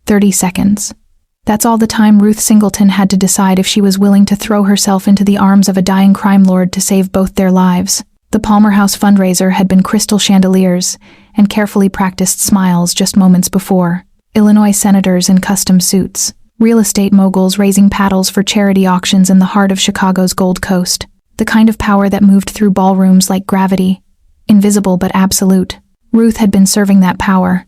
30 seconds. That's all the time Ruth Singleton had to decide if she was willing to throw herself into the arms of a dying crime lord to save both their lives. The Palmer House fundraiser had been crystal chandeliers and carefully practiced smiles just moments before. Illinois senators in custom suits. Real estate moguls raising paddles for charity auctions in the heart of Chicago's Gold Coast. The kind of power that moved through ballrooms like gravity. Invisible but absolute. Ruth had been serving that power.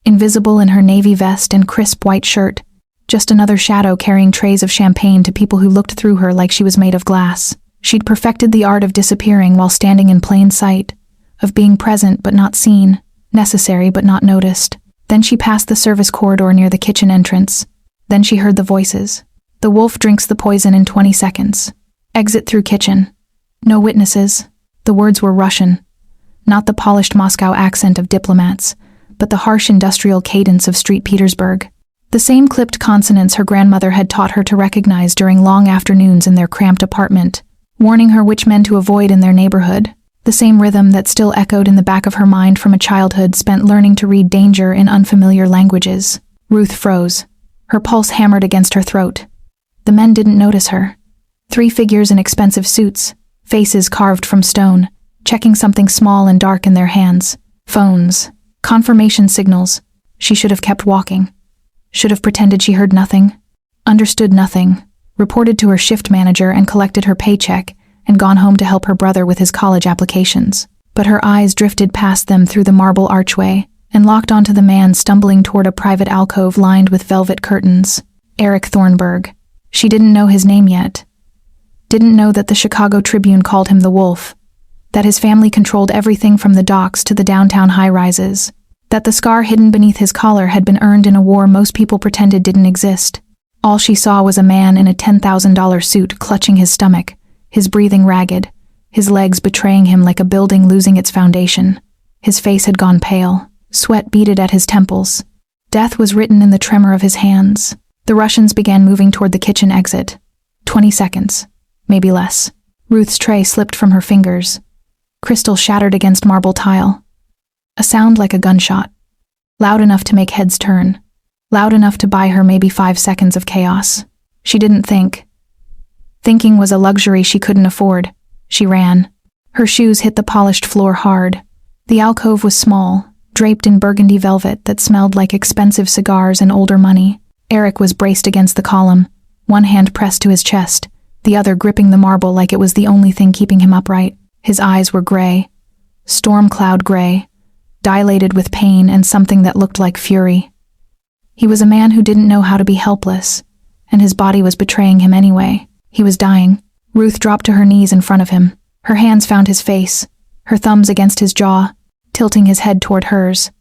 Invisible in her navy vest and crisp white shirt, just another shadow carrying trays of champagne to people who looked through her like she was made of glass. She'd perfected the art of disappearing while standing in plain sight, of being present but not seen, necessary but not noticed. Then she passed the service corridor near the kitchen entrance. Then she heard the voices. The wolf drinks the poison in 20 seconds. Exit through kitchen. No witnesses. The words were Russian. Not the polished Moscow accent of diplomats, but the harsh industrial cadence of Street Petersburg. The same clipped consonants her grandmother had taught her to recognize during long afternoons in their cramped apartment, warning her which men to avoid in their neighborhood. The same rhythm that still echoed in the back of her mind from a childhood spent learning to read danger in unfamiliar languages. Ruth froze. Her pulse hammered against her throat. The men didn't notice her. 3 figures in expensive suits, faces carved from stone, checking something small and dark in their hands. Phones. Confirmation signals. She should have kept walking. Should have pretended she heard nothing. Understood nothing. Reported to her shift manager and collected her paycheck and gone home to help her brother with his college applications. But her eyes drifted past them through the marble archway and locked onto the man stumbling toward a private alcove lined with velvet curtains. Eric Thornburg. She didn't know his name yet. Didn't know that the Chicago Tribune called him the Wolf. That his family controlled everything from the docks to the downtown high-rises. That the scar hidden beneath his collar had been earned in a war most people pretended didn't exist. All she saw was a man in a $10,000 suit clutching his stomach, his breathing ragged, his legs betraying him like a building losing its foundation. His face had gone pale, sweat beaded at his temples. Death was written in the tremor of his hands. The Russians began moving toward the kitchen exit. 20 seconds, maybe less. Ruth's tray slipped from her fingers. Crystal shattered against marble tile. A sound like a gunshot. Loud enough to make heads turn. Loud enough to buy her maybe 5 seconds of chaos. She didn't think. Thinking was a luxury she couldn't afford. She ran. Her shoes hit the polished floor hard. The alcove was small, draped in burgundy velvet that smelled like expensive cigars and older money. Eric was braced against the column, one hand pressed to his chest, the other gripping the marble like it was the only thing keeping him upright. His eyes were gray. Storm cloud gray. Dilated with pain and something that looked like fury. He was a man who didn't know how to be helpless, and his body was betraying him anyway. He was dying. Ruth dropped to her knees in front of him. Her hands found his face, her thumbs against his jaw, tilting his head toward hers.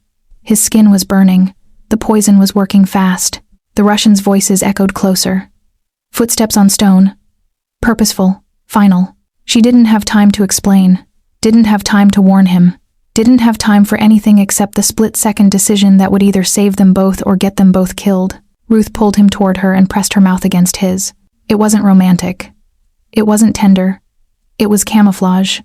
His skin was burning. The poison was working fast. The Russians' voices echoed closer. Footsteps on stone. Purposeful. Final. She didn't have time to explain. Didn't have time to warn him. Didn't have time for anything except the split-second decision that would either save them both or get them both killed. Ruth pulled him toward her and pressed her mouth against his. It wasn't romantic. It wasn't tender. It was camouflage.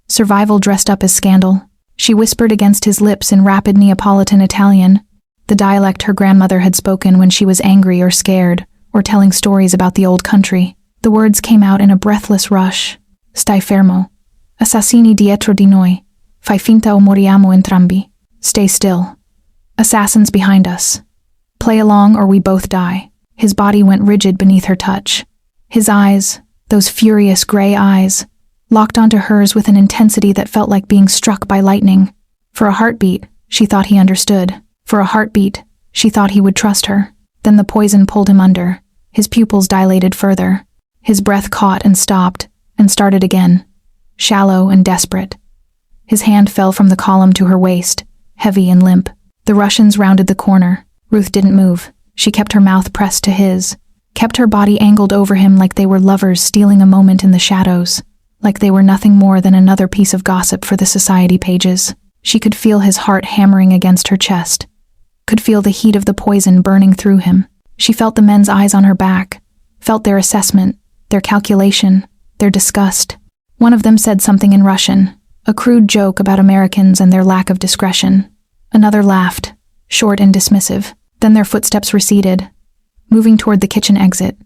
Survival dressed up as scandal. She whispered against his lips in rapid Neapolitan Italian, the dialect her grandmother had spoken when she was angry or scared, or telling stories about the old country. The words came out in a breathless rush. Stai fermo. Assassini dietro di noi. Fai finta o moriamo entrambi. Stay still. Assassins behind us. Play along or we both die. His body went rigid beneath her touch. His eyes, those furious gray eyes, locked onto hers with an intensity that felt like being struck by lightning. For a heartbeat, she thought he understood. For a heartbeat, she thought he would trust her. Then the poison pulled him under. His pupils dilated further. His breath caught and stopped, and started again. Shallow and desperate. His hand fell from the column to her waist, heavy and limp. The Russians rounded the corner. Ruth didn't move. She kept her mouth pressed to his, kept her body angled over him like they were lovers stealing a moment in the shadows, like they were nothing more than another piece of gossip for the society pages. She could feel his heart hammering against her chest, could feel the heat of the poison burning through him. She felt the men's eyes on her back, felt their assessment, their calculation, their disgust. One of them said something in Russian, a crude joke about Americans and their lack of discretion. Another laughed, short and dismissive. Then their footsteps receded, moving toward the kitchen exit.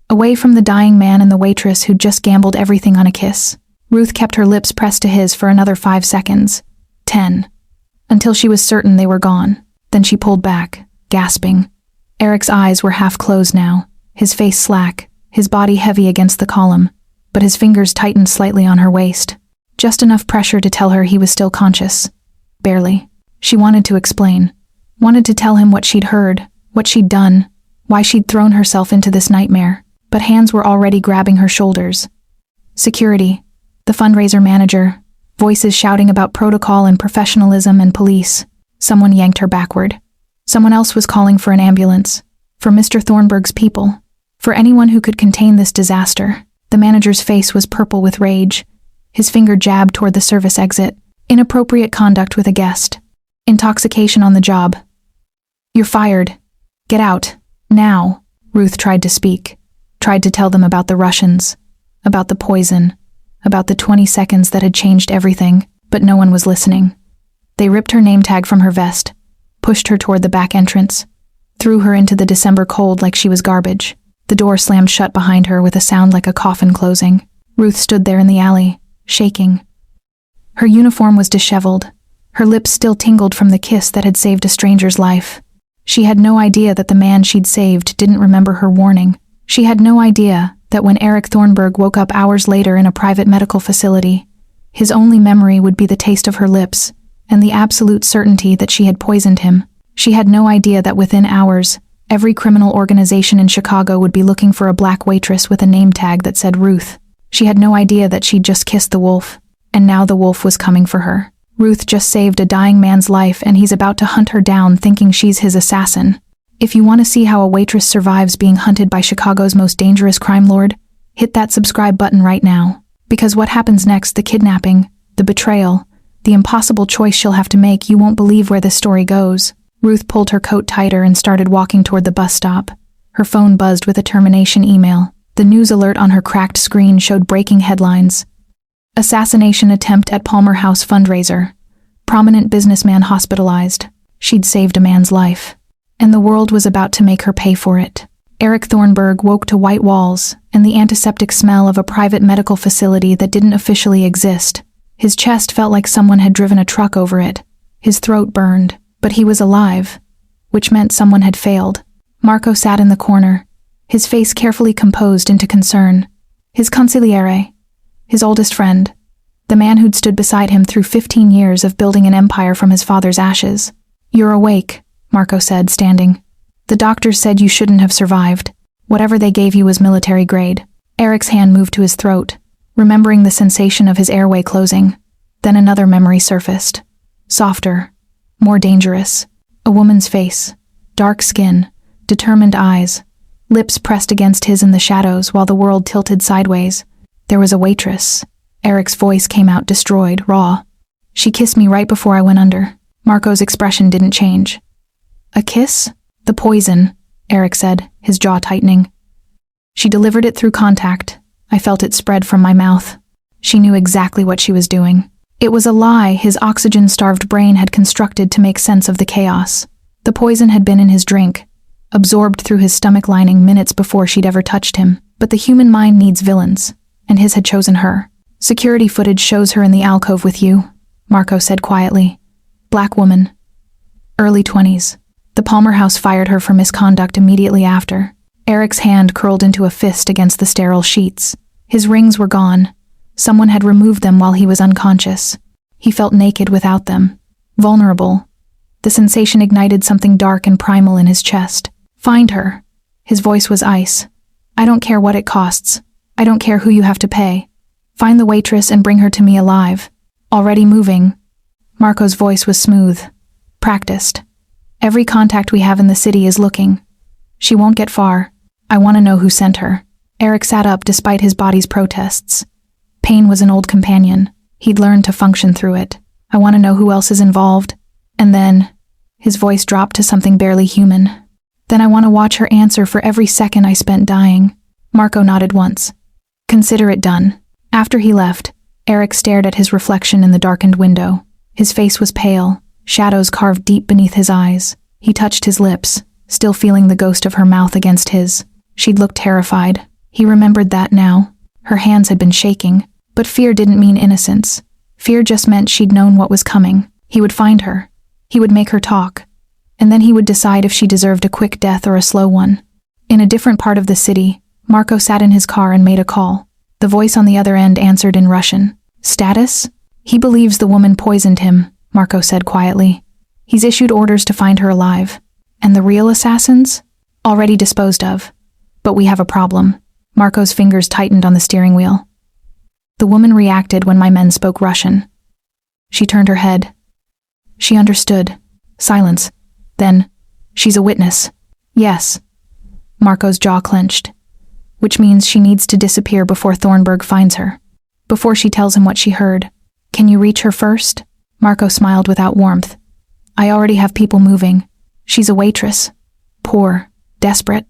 Away from the dying man and the waitress who'd just gambled everything on a kiss. Ruth kept her lips pressed to his for another 5 seconds. 10. Until she was certain they were gone. Then she pulled back, gasping. Eric's eyes were half closed now, his face slack, his body heavy against the column, but his fingers tightened slightly on her waist. Just enough pressure to tell her he was still conscious. Barely. She wanted to explain. Wanted to tell him what she'd heard, what she'd done, why she'd thrown herself into this nightmare. But hands were already grabbing her shoulders. Security, the fundraiser manager, voices shouting about protocol and professionalism and police. Someone yanked her backward. Someone else was calling for an ambulance. For Mr. Thornburg's people. For anyone who could contain this disaster. The manager's face was purple with rage. His finger jabbed toward the service exit. Inappropriate conduct with a guest. Intoxication on the job. "You're fired. Get out. Now." Ruth tried to speak. Tried to tell them about the Russians, about the poison, about the 20 seconds that had changed everything, but no one was listening. They ripped her name tag from her vest, pushed her toward the back entrance, threw her into the December cold like she was garbage. The door slammed shut behind her with a sound like a coffin closing. Ruth stood there in the alley, shaking. Her uniform was disheveled. Her lips still tingled from the kiss that had saved a stranger's life. She had no idea that the man she'd saved didn't remember her warning. She had no idea that when Eric Thornburg woke up hours later in a private medical facility, his only memory would be the taste of her lips and the absolute certainty that she had poisoned him. She had no idea that within hours, every criminal organization in Chicago would be looking for a black waitress with a name tag that said Ruth. She had no idea that she'd just kissed the wolf, and now the wolf was coming for her. Ruth just saved a dying man's life and he's about to hunt her down thinking she's his assassin. If you want to see how a waitress survives being hunted by Chicago's most dangerous crime lord, hit that subscribe button right now. Because what happens next, the kidnapping, the betrayal, the impossible choice she'll have to make, you won't believe where this story goes. Ruth pulled her coat tighter and started walking toward the bus stop. Her phone buzzed with a termination email. The news alert on her cracked screen showed breaking headlines. Assassination attempt at Palmer House fundraiser. Prominent businessman hospitalized. She'd saved a man's life. And the world was about to make her pay for it. Eric Thornburg woke to white walls and the antiseptic smell of a private medical facility that didn't officially exist. His chest felt like someone had driven a truck over it. His throat burned, but he was alive, which meant someone had failed. Marco sat in the corner, his face carefully composed into concern. His consigliere, his oldest friend, the man who'd stood beside him through 15 years of building an empire from his father's ashes. "You're awake," Marco said, standing. "The doctors said you shouldn't have survived. Whatever they gave you was military grade." Eric's hand moved to his throat, remembering the sensation of his airway closing. Then another memory surfaced. Softer, more dangerous. A woman's face, dark skin, determined eyes, lips pressed against his in the shadows while the world tilted sideways. There was a waitress. Eric's voice came out destroyed, raw. "She kissed me right before I went under." Marco's expression didn't change. "A kiss?" "The poison," Eric said, his jaw tightening. "She delivered it through contact. I felt it spread from my mouth." She knew exactly what she was doing. It was a lie his oxygen-starved brain had constructed to make sense of the chaos. The poison had been in his drink, absorbed through his stomach lining minutes before she'd ever touched him. But the human mind needs villains, and his had chosen her. "Security footage shows her in the alcove with you," Marco said quietly. "Black woman. Early 20s. The Palmer House fired her for misconduct immediately after." Eric's hand curled into a fist against the sterile sheets. His rings were gone. Someone had removed them while he was unconscious. He felt naked without them. Vulnerable. The sensation ignited something dark and primal in his chest. "Find her." His voice was ice. "I don't care what it costs. I don't care who you have to pay. Find the waitress and bring her to me alive. Already moving." Marco's voice was smooth. Practiced. "Every contact we have in the city is looking. She won't get far. I want to know who sent her." Eric sat up despite his body's protests. Pain was an old companion. He'd learned to function through it. "I want to know who else is involved. And then," his voice dropped to something barely human, "then I want to watch her answer for every second I spent dying." Marco nodded once. "Consider it done." After he left, Eric stared at his reflection in the darkened window. His face was pale, shadows carved deep beneath his eyes. He touched his lips, still feeling the ghost of her mouth against his. She'd looked terrified. He remembered that now. Her hands had been shaking, but fear didn't mean innocence. Fear just meant she'd known what was coming. He would find her. He would make her talk. And then he would decide if she deserved a quick death or a slow one. In a different part of the city, Marco sat in his car and made a call. The voice on the other end answered in Russian. Status? He believes the woman poisoned him, Marco said quietly. He's issued orders to find her alive. And the real assassins? Already disposed of. But we have a problem. Marco's fingers tightened on the steering wheel. The woman reacted when my men spoke Russian. She turned her head. She understood. Silence. Then, she's a witness. Yes. Marco's jaw clenched. Which means she needs to disappear before Thornburg finds her. Before she tells him what she heard. Can you reach her first? Marco smiled without warmth. I already have people moving. She's a waitress. Poor. Desperate.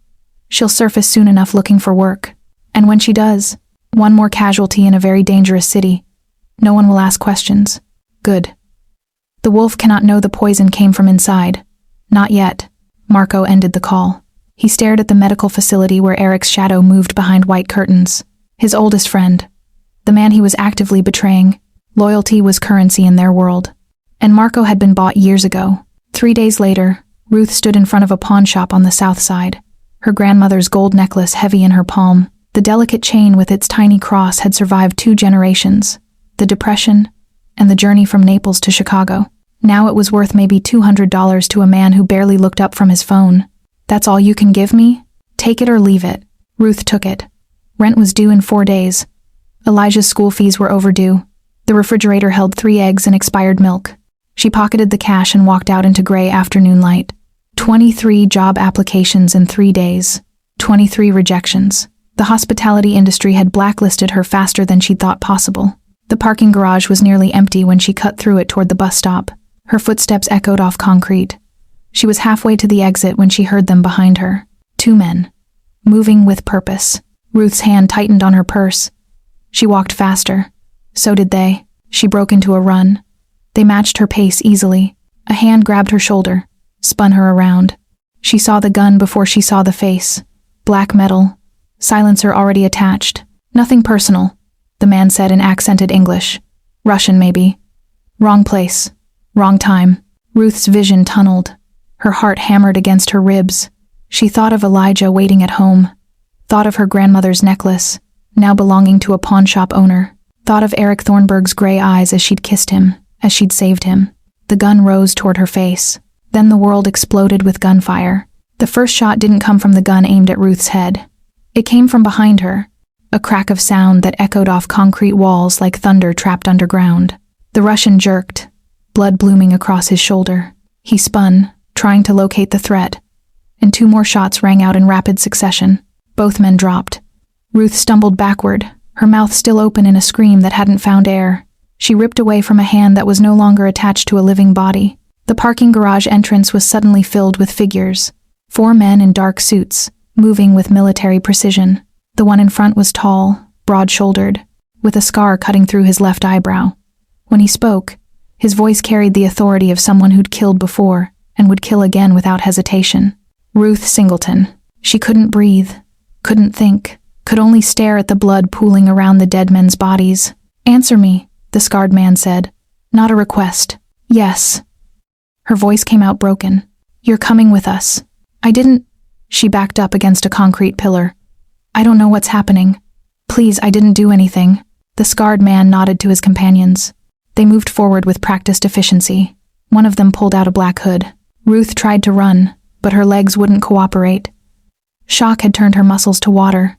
She'll surface soon enough looking for work. And when she does, one more casualty in a very dangerous city. No one will ask questions. Good. The wolf cannot know the poison came from inside. Not yet. Marco ended the call. He stared at the medical facility where Eric's shadow moved behind white curtains. His oldest friend. The man he was actively betraying. Loyalty was currency in their world. And Marco had been bought years ago. 3 days later, Ruth stood in front of a pawn shop on the south side. Her grandmother's gold necklace heavy in her palm. The delicate chain with its tiny cross had survived 2 generations. The Depression and the journey from Naples to Chicago. Now it was worth maybe $200 to a man who barely looked up from his phone. That's all you can give me? Take it or leave it. Ruth took it. Rent was due in 4 days. Elijah's school fees were overdue. The refrigerator held 3 eggs and expired milk. She pocketed the cash and walked out into gray afternoon light. 23 job applications in 3 days. 23 rejections. The hospitality industry had blacklisted her faster than she'd thought possible. The parking garage was nearly empty when she cut through it toward the bus stop. Her footsteps echoed off concrete. She was halfway to the exit when she heard them behind her. 2 men. Moving with purpose. Ruth's hand tightened on her purse. She walked faster. So did they. She broke into a run. They matched her pace easily. A hand grabbed her shoulder, spun her around. She saw the gun before she saw the face. Black metal. Silencer already attached. Nothing personal, the man said in accented English. Russian, maybe. Wrong place. Wrong time. Ruth's vision tunneled. Her heart hammered against her ribs. She thought of Elijah waiting at home. Thought of her grandmother's necklace, now belonging to a pawn shop owner. Thought of Eric Thornburg's gray eyes as she'd kissed him, as she'd saved him. The gun rose toward her face. Then the world exploded with gunfire. The first shot didn't come from the gun aimed at Ruth's head. It came from behind her, a crack of sound that echoed off concrete walls like thunder trapped underground. The Russian jerked, blood blooming across his shoulder. He spun, trying to locate the threat, and 2 more shots rang out in rapid succession. Both men dropped. Ruth stumbled backward, her mouth still open in a scream that hadn't found air. She ripped away from a hand that was no longer attached to a living body. The parking garage entrance was suddenly filled with figures. 4 men in dark suits, moving with military precision. The one in front was tall, broad-shouldered, with a scar cutting through his left eyebrow. When he spoke, his voice carried the authority of someone who'd killed before and would kill again without hesitation. Ruth Singleton. She couldn't breathe, couldn't think, could only stare at the blood pooling around the dead men's bodies. Answer me, the scarred man said. Not a request. Yes. Her voice came out broken. You're coming with us. I didn't. She backed up against a concrete pillar. I don't know what's happening. Please, I didn't do anything. The scarred man nodded to his companions. They moved forward with practiced efficiency. One of them pulled out a black hood. Ruth tried to run, but her legs wouldn't cooperate. Shock had turned her muscles to water.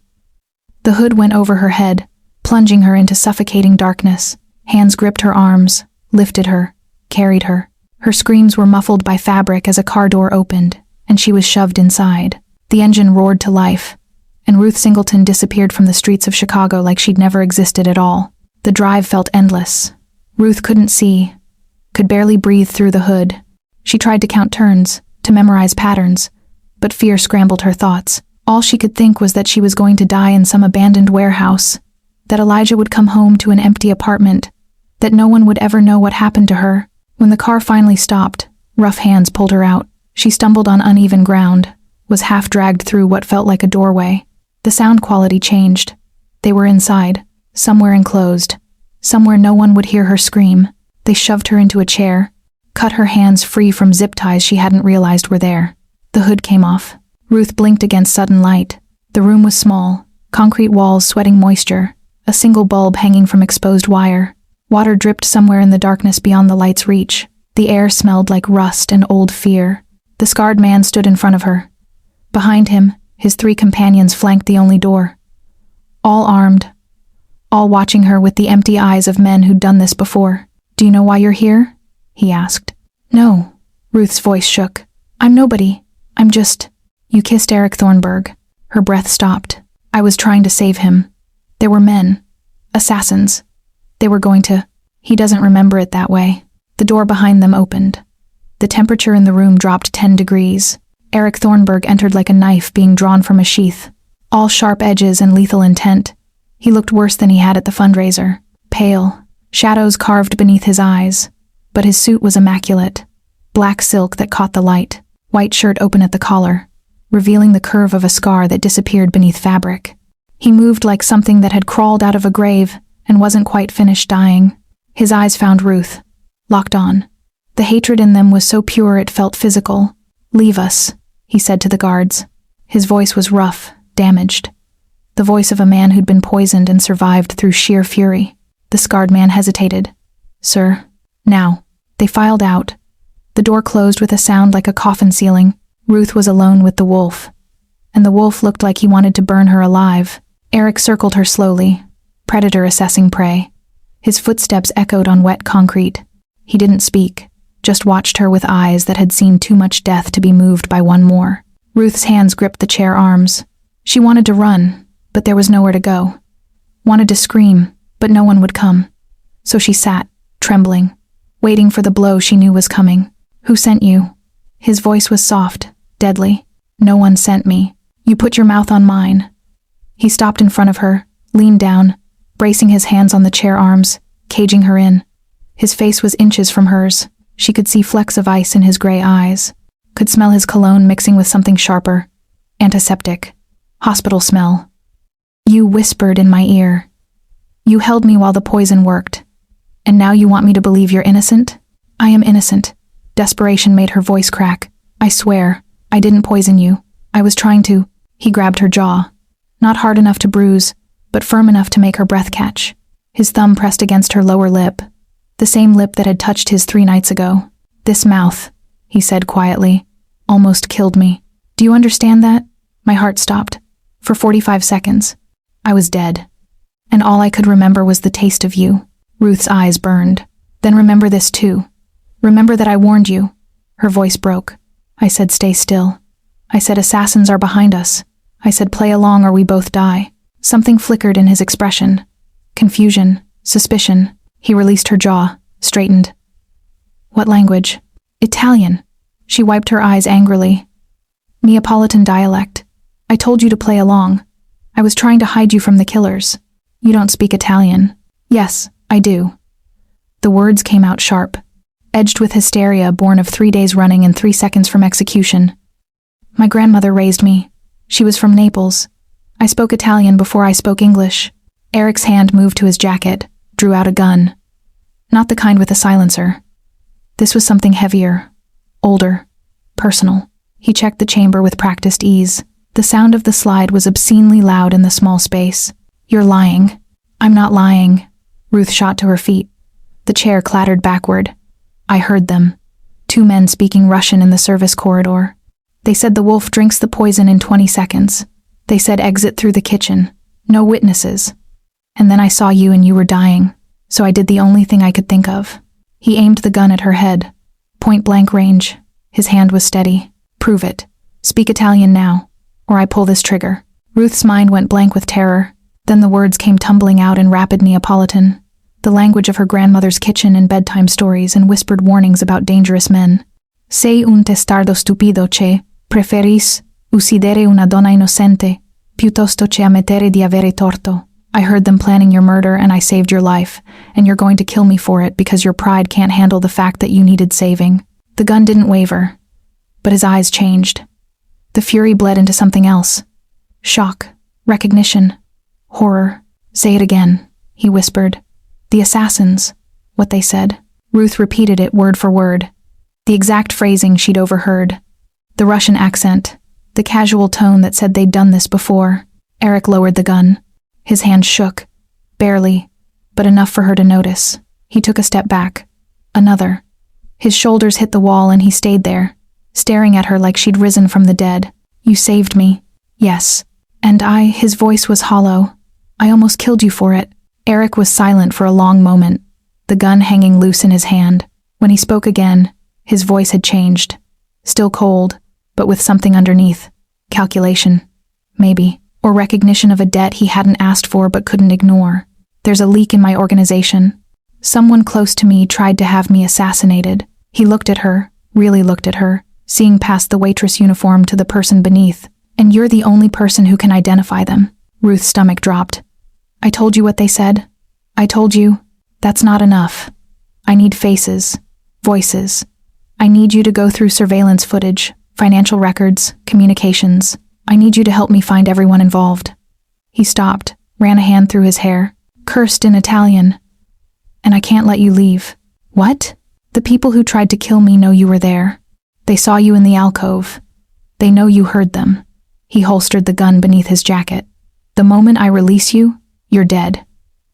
The hood went over her head, plunging her into suffocating darkness. Hands gripped her arms, lifted her, carried her. Her screams were muffled by fabric as a car door opened, and she was shoved inside. The engine roared to life, and Ruth Singleton disappeared from the streets of Chicago like she'd never existed at all. The drive felt endless. Ruth couldn't see, could barely breathe through the hood. She tried to count turns, to memorize patterns, but fear scrambled her thoughts. All she could think was that she was going to die in some abandoned warehouse, that Elijah would come home to an empty apartment, that no one would ever know what happened to her. When the car finally stopped, rough hands pulled her out. She stumbled on uneven ground, was half dragged through what felt like a doorway. The sound quality changed. They were inside, somewhere enclosed, somewhere no one would hear her scream. They shoved her into a chair, cut her hands free from zip ties she hadn't realized were there. The hood came off. Ruth blinked against sudden light. The room was small, concrete walls sweating moisture, a single bulb hanging from exposed wire. Water dripped somewhere in the darkness beyond the light's reach. The air smelled like rust and old fear. The scarred man stood in front of her. Behind him, his 3 companions flanked the only door. All armed, all watching her with the empty eyes of men who'd done this before. "Do you know why you're here?" he asked. "No." Ruth's voice shook. "I'm nobody. I'm just—" "You kissed Eric Thornburg." Her breath stopped. "I was trying to save him. There were men. Assassins. They were going to—" He doesn't remember it that way. The door behind them opened. The temperature in the room dropped 10 degrees. Eric Thornburg entered like a knife being drawn from a sheath. All sharp edges and lethal intent. He looked worse than he had at the fundraiser. Pale, shadows carved beneath his eyes. But his suit was immaculate. Black silk that caught the light. White shirt open at the collar, revealing the curve of a scar that disappeared beneath fabric. He moved like something that had crawled out of a grave and wasn't quite finished dying. His eyes found Ruth, locked on. The hatred in them was so pure it felt physical. "Leave us," he said to the guards. His voice was rough, damaged. The voice of a man who'd been poisoned and survived through sheer fury. The scarred man hesitated. "Sir." "Now." They filed out. The door closed with a sound like a coffin ceiling. Ruth was alone with the wolf. And the wolf looked like he wanted to burn her alive. Eric circled her slowly, predator assessing prey. His footsteps echoed on wet concrete. He didn't speak, just watched her with eyes that had seen too much death to be moved by one more. Ruth's hands gripped the chair arms. She wanted to run, but there was nowhere to go. Wanted to scream, but no one would come. So she sat, trembling, waiting for the blow she knew was coming. "Who sent you?" His voice was soft, deadly. "No one sent me. You put your mouth on mine." He stopped in front of her, leaned down, bracing his hands on the chair arms, caging her in. His face was inches from hers. She could see flecks of ice in his gray eyes. Could smell his cologne mixing with something sharper. Antiseptic. Hospital smell. "You whispered in my ear. You held me while the poison worked. And now you want me to believe you're innocent?" "I am innocent." Desperation made her voice crack. "I swear, I didn't poison you. I was trying to—" He grabbed her jaw. Not hard enough to bruise, but firm enough to make her breath catch. His thumb pressed against her lower lip. The same lip that had touched his 3 nights ago. "This mouth," he said quietly, "almost killed me. Do you understand that?" My heart stopped. For 45 seconds. I was dead. And all I could remember was the taste of you. Ruth's eyes burned. "Then remember this too. Remember that I warned you." Her voice broke. I said stay still. I said assassins are behind us. I said play along or we both die. Something flickered in his expression. Confusion, suspicion. He released her jaw, straightened. "What language?" "Italian." She wiped her eyes angrily. "Neapolitan dialect. I told you to play along. I was trying to hide you from the killers. You don't speak Italian." "Yes, I do." The words came out sharp, edged with hysteria born of 3 days running and 3 seconds from execution. "My grandmother raised me. She was from Naples. I spoke Italian before I spoke English." Eric's hand moved to his jacket, drew out a gun. Not the kind with a silencer. This was something heavier, older, personal. He checked the chamber with practiced ease. The sound of the slide was obscenely loud in the small space. "You're lying." "I'm not lying." Ruth shot to her feet. The chair clattered backward. I heard them. 2 men speaking Russian in the service corridor. They said the wolf drinks the poison in 20 seconds. They said exit through the kitchen. No witnesses. And then I saw you and you were dying, so I did the only thing I could think of. He aimed the gun at her head. Point blank range. His hand was steady. "Prove it. Speak Italian now, or I pull this trigger." Ruth's mind went blank with terror. Then the words came tumbling out in rapid Neapolitan, the language of her grandmother's kitchen and bedtime stories and whispered warnings about dangerous men. "Sei un testardo stupido che preferis uccidere una donna innocente piuttosto che ammettere di avere torto. I heard them planning your murder and I saved your life, and you're going to kill me for it because your pride can't handle the fact that you needed saving." The gun didn't waver, but his eyes changed. The fury bled into something else. Shock, recognition, horror. "Say it again," he whispered. "The assassins, what they said." Ruth repeated it word for word. The exact phrasing she'd overheard. The Russian accent, the casual tone that said they'd done this before. Eric lowered the gun. His hand shook. Barely, but enough for her to notice. He took a step back. Another. His shoulders hit the wall and he stayed there, staring at her like she'd risen from the dead. "You saved me." "Yes. And his voice was hollow. "I almost killed you for it." Eric was silent for a long moment, the gun hanging loose in his hand. When he spoke again, his voice had changed. Still cold, but with something underneath. Calculation. Maybe. Or recognition of a debt he hadn't asked for but couldn't ignore. "There's a leak in my organization. Someone close to me tried to have me assassinated." He looked at her, really looked at her, seeing past the waitress uniform to the person beneath. "And you're the only person who can identify them." Ruth's stomach dropped. "I told you what they said. I told you. That's not enough. I need faces, voices. I need you to go through surveillance footage, financial records, communications. I need you to help me find everyone involved." He stopped, ran a hand through his hair, cursed in Italian. "And I can't let you leave." "What?" "The people who tried to kill me know you were there. They saw you in the alcove. They know you heard them." He holstered the gun beneath his jacket. "The moment I release you, you're dead.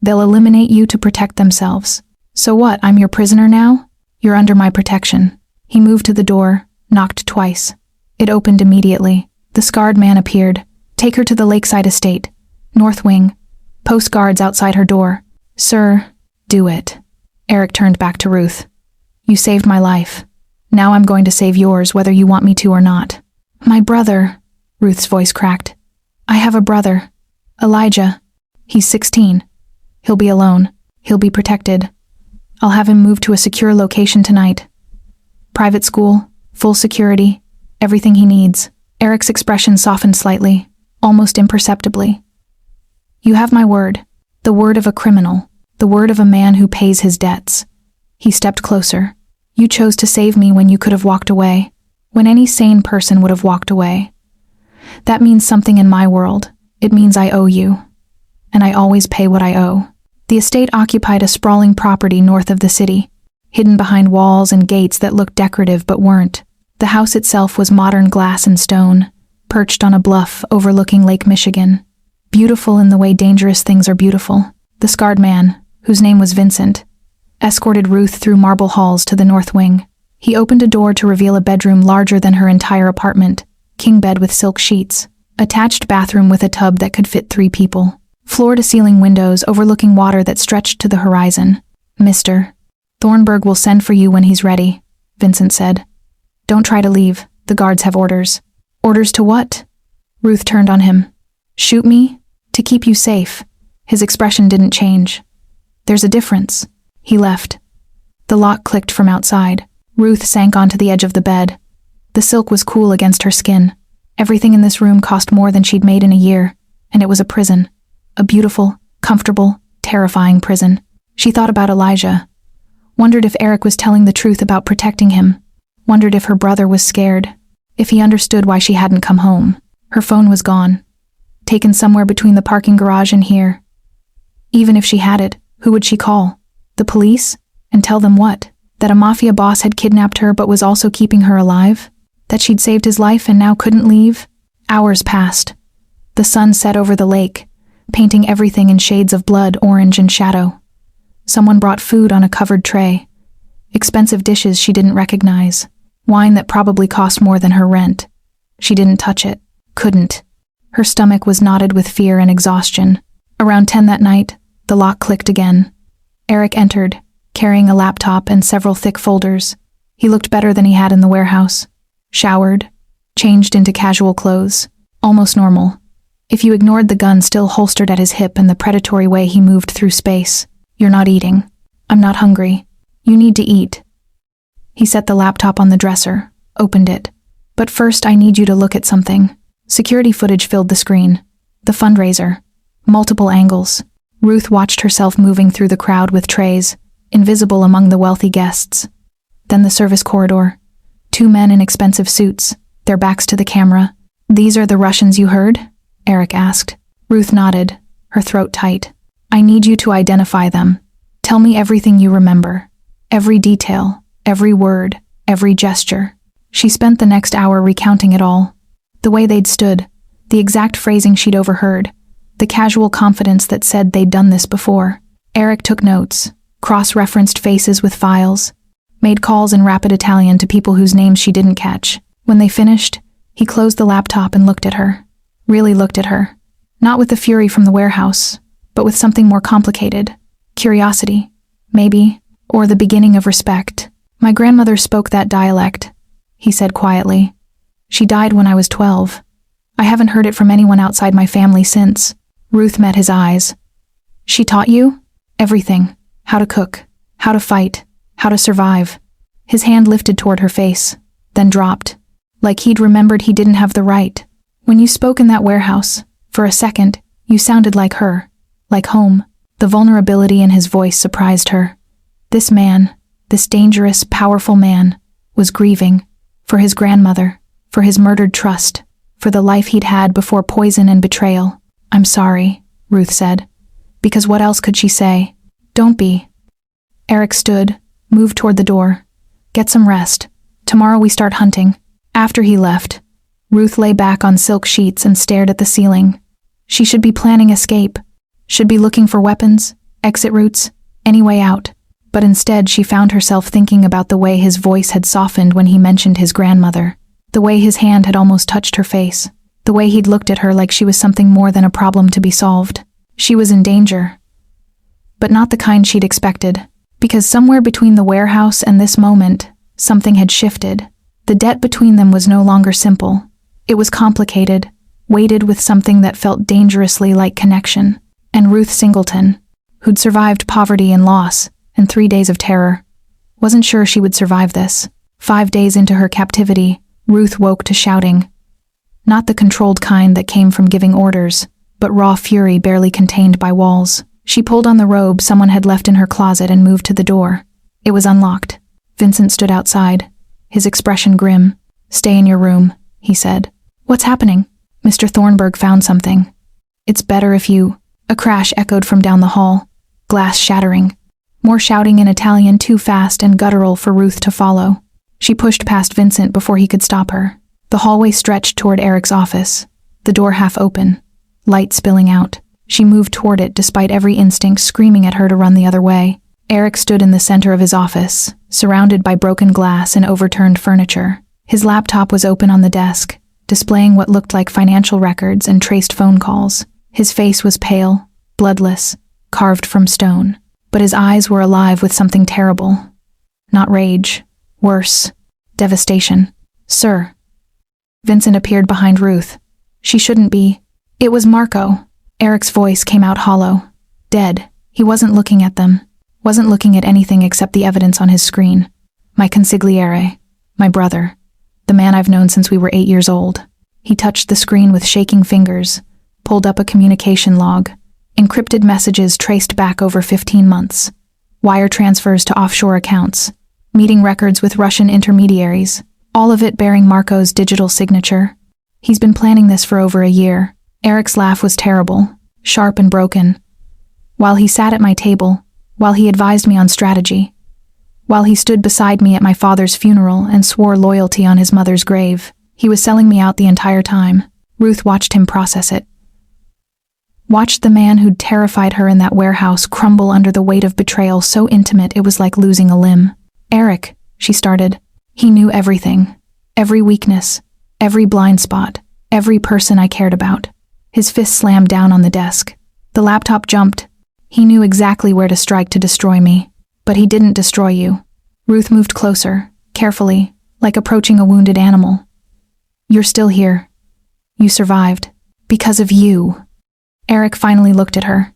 They'll eliminate you to protect themselves. So what, I'm your prisoner now? You're under my protection." He moved to the door, knocked twice. It opened immediately. The scarred man appeared. "Take her to the lakeside estate. North Wing. Post guards outside her door." "Sir, do it." Eric turned back to Ruth. "You saved my life. Now I'm going to save yours whether you want me to or not." "My brother," Ruth's voice cracked. "I have a brother. Elijah. He's 16. He'll be alone. He'll be protected. I'll have him moved to a secure location tonight. Private school, full security, everything he needs." Eric's expression softened slightly, almost imperceptibly. "You have my word, the word of a criminal, the word of a man who pays his debts." He stepped closer. "You chose to save me when you could have walked away, when any sane person would have walked away. That means something in my world. It means I owe you. And I always pay what I owe." The estate occupied a sprawling property north of the city, hidden behind walls and gates that looked decorative but weren't. The house itself was modern glass and stone, perched on a bluff overlooking Lake Michigan. Beautiful in the way dangerous things are beautiful. The scarred man, whose name was Vincent, escorted Ruth through marble halls to the north wing. He opened a door to reveal a bedroom larger than her entire apartment, king bed with silk sheets, attached bathroom with a tub that could fit 3 people, floor-to-ceiling windows overlooking water that stretched to the horizon. "Mr. Thornburg will send for you when he's ready," Vincent said. "Don't try to leave. The guards have orders." "Orders to what?" Ruth turned on him. "Shoot me? To keep you safe." His expression didn't change. "There's a difference." He left. The lock clicked from outside. Ruth sank onto the edge of the bed. The silk was cool against her skin. Everything in this room cost more than she'd made in a year, and it was a prison. A beautiful, comfortable, terrifying prison. She thought about Elijah. Wondered if Eric was telling the truth about protecting him. Wondered if her brother was scared. If he understood why she hadn't come home. Her phone was gone. Taken somewhere between the parking garage and here. Even if she had it, who would she call? The police? And tell them what? That a mafia boss had kidnapped her but was also keeping her alive? That she'd saved his life and now couldn't leave? Hours passed. The sun set over the lake, painting everything in shades of blood, orange, and shadow. Someone brought food on a covered tray. Expensive dishes she didn't recognize. Wine that probably cost more than her rent. She didn't touch it. Couldn't. Her stomach was knotted with fear and exhaustion. Around 10 that night, the lock clicked again. Eric entered, carrying a laptop and several thick folders. He looked better than he had in the warehouse. Showered, changed into casual clothes. Almost normal. If you ignored the gun still holstered at his hip and the predatory way he moved through space. "You're not eating." "I'm not hungry." "You need to eat." He set the laptop on the dresser, opened it. "But first I need you to look at something." Security footage filled the screen. The fundraiser. Multiple angles. Ruth watched herself moving through the crowd with trays, invisible among the wealthy guests. Then the service corridor. 2 men in expensive suits, their backs to the camera. "These are the Russians you heard?" Eric asked. Ruth nodded, her throat tight. "I need you to identify them. Tell me everything you remember. Every detail, every word, every gesture." She spent the next hour recounting it all. The way they'd stood, the exact phrasing she'd overheard, the casual confidence that said they'd done this before. Eric took notes, cross-referenced faces with files, made calls in rapid Italian to people whose names she didn't catch. When they finished, he closed the laptop and looked at her. Really looked at her. Not with the fury from the warehouse, but with something more complicated. Curiosity, maybe, or the beginning of respect. "My grandmother spoke that dialect," he said quietly. "She died when I was 12. I haven't heard it from anyone outside my family since." Ruth met his eyes. "She taught you?" "Everything. How to cook, how to fight, how to survive." His hand lifted toward her face, then dropped, like he'd remembered he didn't have the right. "When you spoke in that warehouse, for a second, you sounded like her, like home." The vulnerability in his voice surprised her. This man, this dangerous, powerful man, was grieving. For his grandmother, for his murdered trust, for the life he'd had before poison and betrayal. "I'm sorry," Ruth said. Because what else could she say? "Don't be." Eric stood, moved toward the door. "Get some rest. Tomorrow we start hunting." After he left, Ruth lay back on silk sheets and stared at the ceiling. She should be planning escape, should be looking for weapons, exit routes, any way out. But instead she found herself thinking about the way his voice had softened when he mentioned his grandmother, the way his hand had almost touched her face, the way he'd looked at her like she was something more than a problem to be solved. She was in danger, but not the kind she'd expected, because somewhere between the warehouse and this moment, something had shifted. The debt between them was no longer simple. It was complicated, weighted with something that felt dangerously like connection. And Ruth Singleton, who'd survived poverty and loss and 3 days of terror, wasn't sure she would survive this. 5 days into her captivity, Ruth woke to shouting. Not the controlled kind that came from giving orders, but raw fury barely contained by walls. She pulled on the robe someone had left in her closet and moved to the door. It was unlocked. Vincent stood outside, his expression grim. "Stay in your room," he said. "What's happening?" "Mr. Thornburg found something. It's better if you—" A crash echoed from down the hall, glass shattering. More shouting in Italian, too fast and guttural for Ruth to follow. She pushed past Vincent before he could stop her. The hallway stretched toward Eric's office, the door half open, light spilling out. She moved toward it despite every instinct screaming at her to run the other way. Eric stood in the center of his office, surrounded by broken glass and overturned furniture. His laptop was open on the desk, displaying what looked like financial records and traced phone calls. His face was pale, bloodless, carved from stone, but his eyes were alive with something terrible. Not rage, worse, devastation. "Sir." Vincent appeared behind Ruth. She shouldn't be. It was Marco. Eric's voice came out hollow. Dead. He wasn't looking at them. Wasn't looking at anything except the evidence on his screen. "My consigliere. My brother. The man I've known since we were 8 years old." He touched the screen with shaking fingers, pulled up a communication log. Encrypted messages traced back over 15 months. Wire transfers to offshore accounts. Meeting records with Russian intermediaries. All of it bearing Marco's digital signature. He's been planning this for over a year. Eric's laugh was terrible, sharp and broken. While he sat at my table, while he advised me on strategy, while he stood beside me at my father's funeral and swore loyalty on his mother's grave, he was selling me out the entire time. Ruth watched him process it. Watched the man who'd terrified her in that warehouse crumble under the weight of betrayal so intimate it was like losing a limb. "Eric," she started. He knew everything. Every weakness, every blind spot, every person I cared about. His fist slammed down on the desk. The laptop jumped. He knew exactly where to strike to destroy me. But he didn't destroy you. Ruth moved closer, carefully, like approaching a wounded animal. "You're still here. You survived. Because of you." Eric finally looked at her.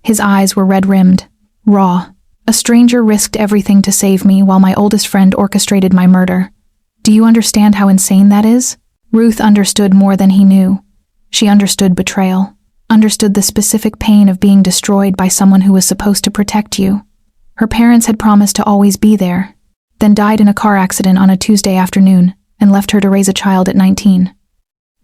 His eyes were red-rimmed, raw. "A stranger risked everything to save me while my oldest friend orchestrated my murder. Do you understand how insane that is?" Ruth understood more than he knew. She understood betrayal, understood the specific pain of being destroyed by someone who was supposed to protect you. Her parents had promised to always be there. then died in a car accident on a Tuesday afternoon and left her to raise a child at 19.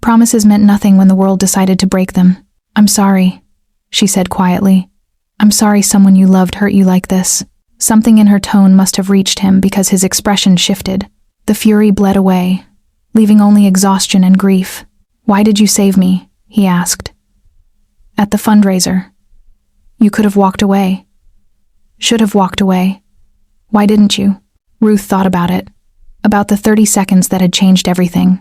Promises meant nothing when the world decided to break them. "I'm sorry," she said quietly. "I'm sorry someone you loved hurt you like this." Something in her tone must have reached him because his expression shifted. The fury bled away, leaving only exhaustion and grief. "Why did you save me?" he asked. "At the fundraiser. You could have walked away. Should have walked away. Why didn't you?" Ruth thought about it. About the 30 seconds that had changed everything.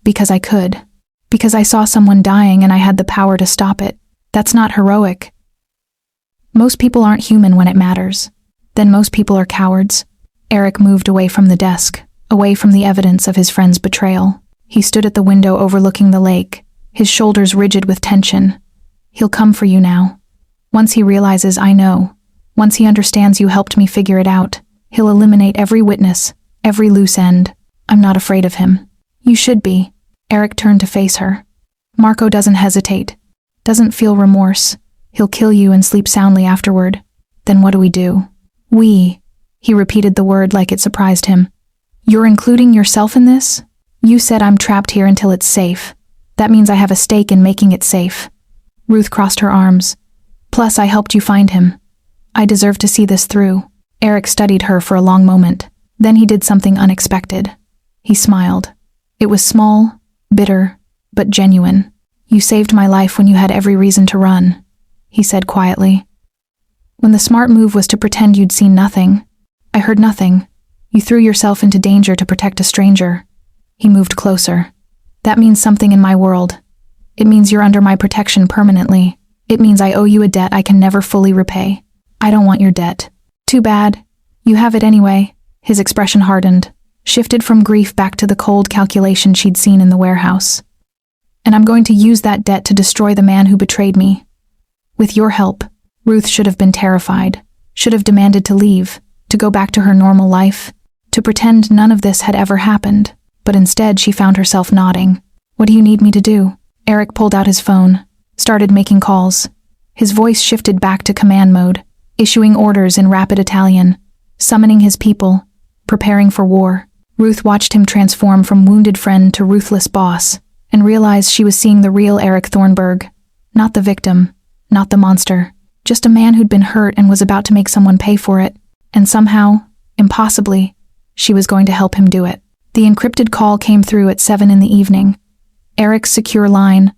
"Because I could. Because I saw someone dying and I had the power to stop it. That's not heroic. Most people aren't human when it matters. Then most people are cowards." Eric moved away from the desk, away from the evidence of his friend's betrayal. He stood at the window overlooking the lake, his shoulders rigid with tension. "He'll come for you now. Once he realizes I know, once he understands you helped me figure it out, he'll eliminate every witness, every loose end. I'm not afraid of him." "You should be." Eric turned to face her. "Marco doesn't hesitate, doesn't feel remorse. He'll kill you and sleep soundly afterward. Then what do we do?" "We." He repeated the word like it surprised him. "You're including yourself in this? You said I'm trapped here until it's safe. That means I have a stake in making it safe." Ruth crossed her arms. "Plus, I helped you find him. I deserve to see this through." Eric studied her for a long moment. Then he did something unexpected. He smiled. It was small, bitter, but genuine. "You saved my life when you had every reason to run," he said quietly. "When the smart move was to pretend you'd seen nothing. I heard nothing. You threw yourself into danger to protect a stranger." He moved closer. "That means something in my world. It means you're under my protection permanently. It means I owe you a debt I can never fully repay. I don't want your debt." "Too bad. You have it anyway." His expression hardened, shifted from grief back to the cold calculation she'd seen in the warehouse. "And I'm going to use that debt to destroy the man who betrayed me. With your help." Ruth should have been terrified, should have demanded to leave, to go back to her normal life, to pretend none of this had ever happened. But instead she found herself nodding. "What do you need me to do?" Eric pulled out his phone, started making calls. His voice shifted back to command mode, issuing orders in rapid Italian, summoning his people, preparing for war. Ruth watched him transform from wounded friend to ruthless boss, and realized she was seeing the real Eric Thornburg. Not the victim, not the monster, just a man who'd been hurt and was about to make someone pay for it. And somehow, impossibly, she was going to help him do it. The encrypted call came through at 7 in the evening. Eric's secure line,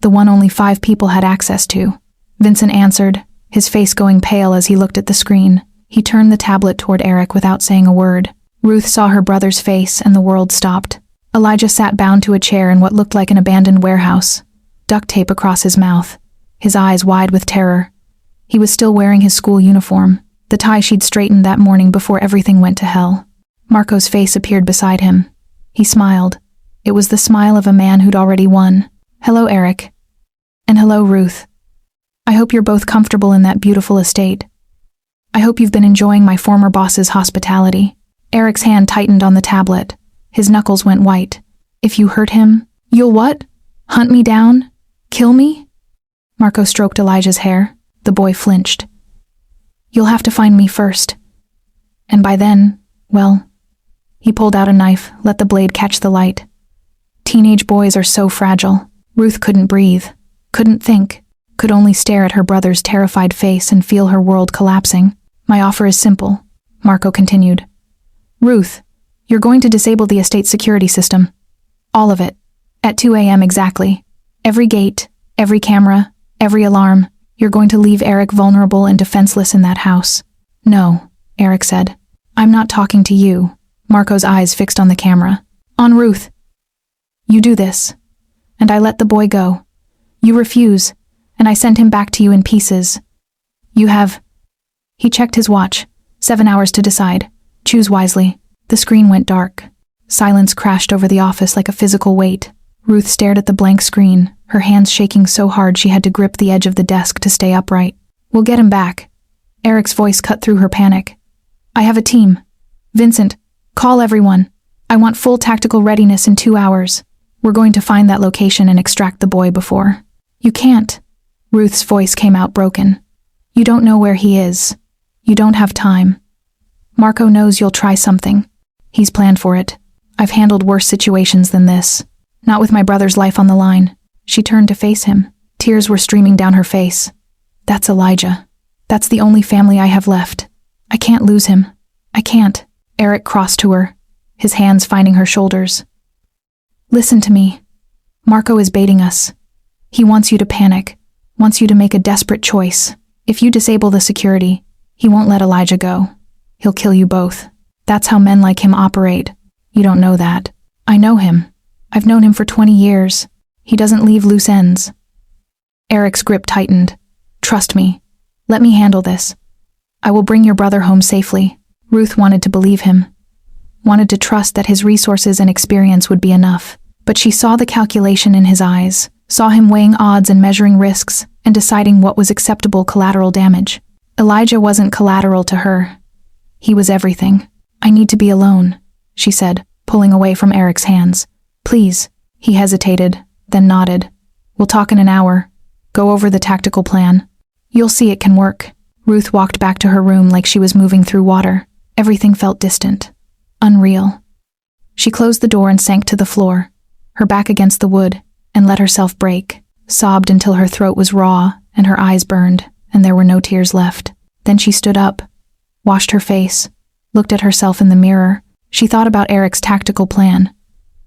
the one only 5 people had access to. Vincent answered, his face going pale as he looked at the screen. He turned the tablet toward Eric without saying a word. Ruth saw her brother's face and the world stopped. Elijah sat bound to a chair in what looked like an abandoned warehouse, duct tape across his mouth, his eyes wide with terror. He was still wearing his school uniform, the tie she'd straightened that morning before everything went to hell. Marco's face appeared beside him. He smiled. It was the smile of a man who'd already won. "Hello, Eric." "And hello, Ruth. I hope you're both comfortable in that beautiful estate. I hope you've been enjoying my former boss's hospitality." Eric's hand tightened on the tablet. His knuckles went white. "If you hurt him, you'll what? Hunt me down? Kill me?" Marco stroked Elijah's hair. The boy flinched. "You'll have to find me first. And by then, well..." He pulled out a knife, let the blade catch the light. Teenage boys are so fragile. Ruth couldn't breathe, couldn't think, could only stare at her brother's terrified face and feel her world collapsing. "My offer is simple," Marco continued. "Ruth, you're going to disable the estate security system. All of it. At 2 a.m. exactly. Every gate, every camera, every alarm. You're going to leave Eric vulnerable and defenseless in that house." "No," Eric said. "I'm not talking to you." Marco's eyes fixed on the camera. "On Ruth. You do this, and I let the boy go. You refuse, and I send him back to you in pieces. You have..." He checked his watch. 7 hours to decide. Choose wisely. The screen went dark. Silence crashed over the office like a physical weight. Ruth stared at the blank screen, her hands shaking so hard she had to grip the edge of the desk to stay upright. "We'll get him back." Eric's voice cut through her panic. "I have a team. Vincent, call everyone. I want full tactical readiness in 2 hours. We're going to find that location and extract the boy before..." "You can't." Ruth's voice came out broken. "You don't know where he is. You don't have time." Marco knows you'll try something. He's planned for it. I've handled worse situations than this. Not with my brother's life on the line. She turned to face him. Tears were streaming down her face. That's Elijah. That's the only family I have left. I can't lose him. I can't. Eric crossed to her, his hands finding her shoulders. Listen to me. Marco is baiting us. He wants you to panic, wants you to make a desperate choice. If you disable the security, he won't let Elijah go. He'll kill you both. That's how men like him operate. You don't know that. I know him. I've known him for 20 years. He doesn't leave loose ends. Eric's grip tightened. Trust me. Let me handle this. I will bring your brother home safely. Ruth wanted to believe him. Wanted to trust that his resources and experience would be enough. But she saw the calculation in his eyes, saw him weighing odds and measuring risks, and deciding what was acceptable collateral damage. Elijah wasn't collateral to her. He was everything. I need to be alone, she said, pulling away from Eric's hands. Please. He hesitated, then nodded. We'll talk in an hour. Go over the tactical plan. You'll see it can work. Ruth walked back to her room like she was moving through water. Everything felt distant. Unreal. She closed the door and sank to the floor, her back against the wood, and let herself break, sobbed until her throat was raw and her eyes burned, and there were no tears left. Then she stood up, washed her face, looked at herself in the mirror. She thought about Eric's tactical plan,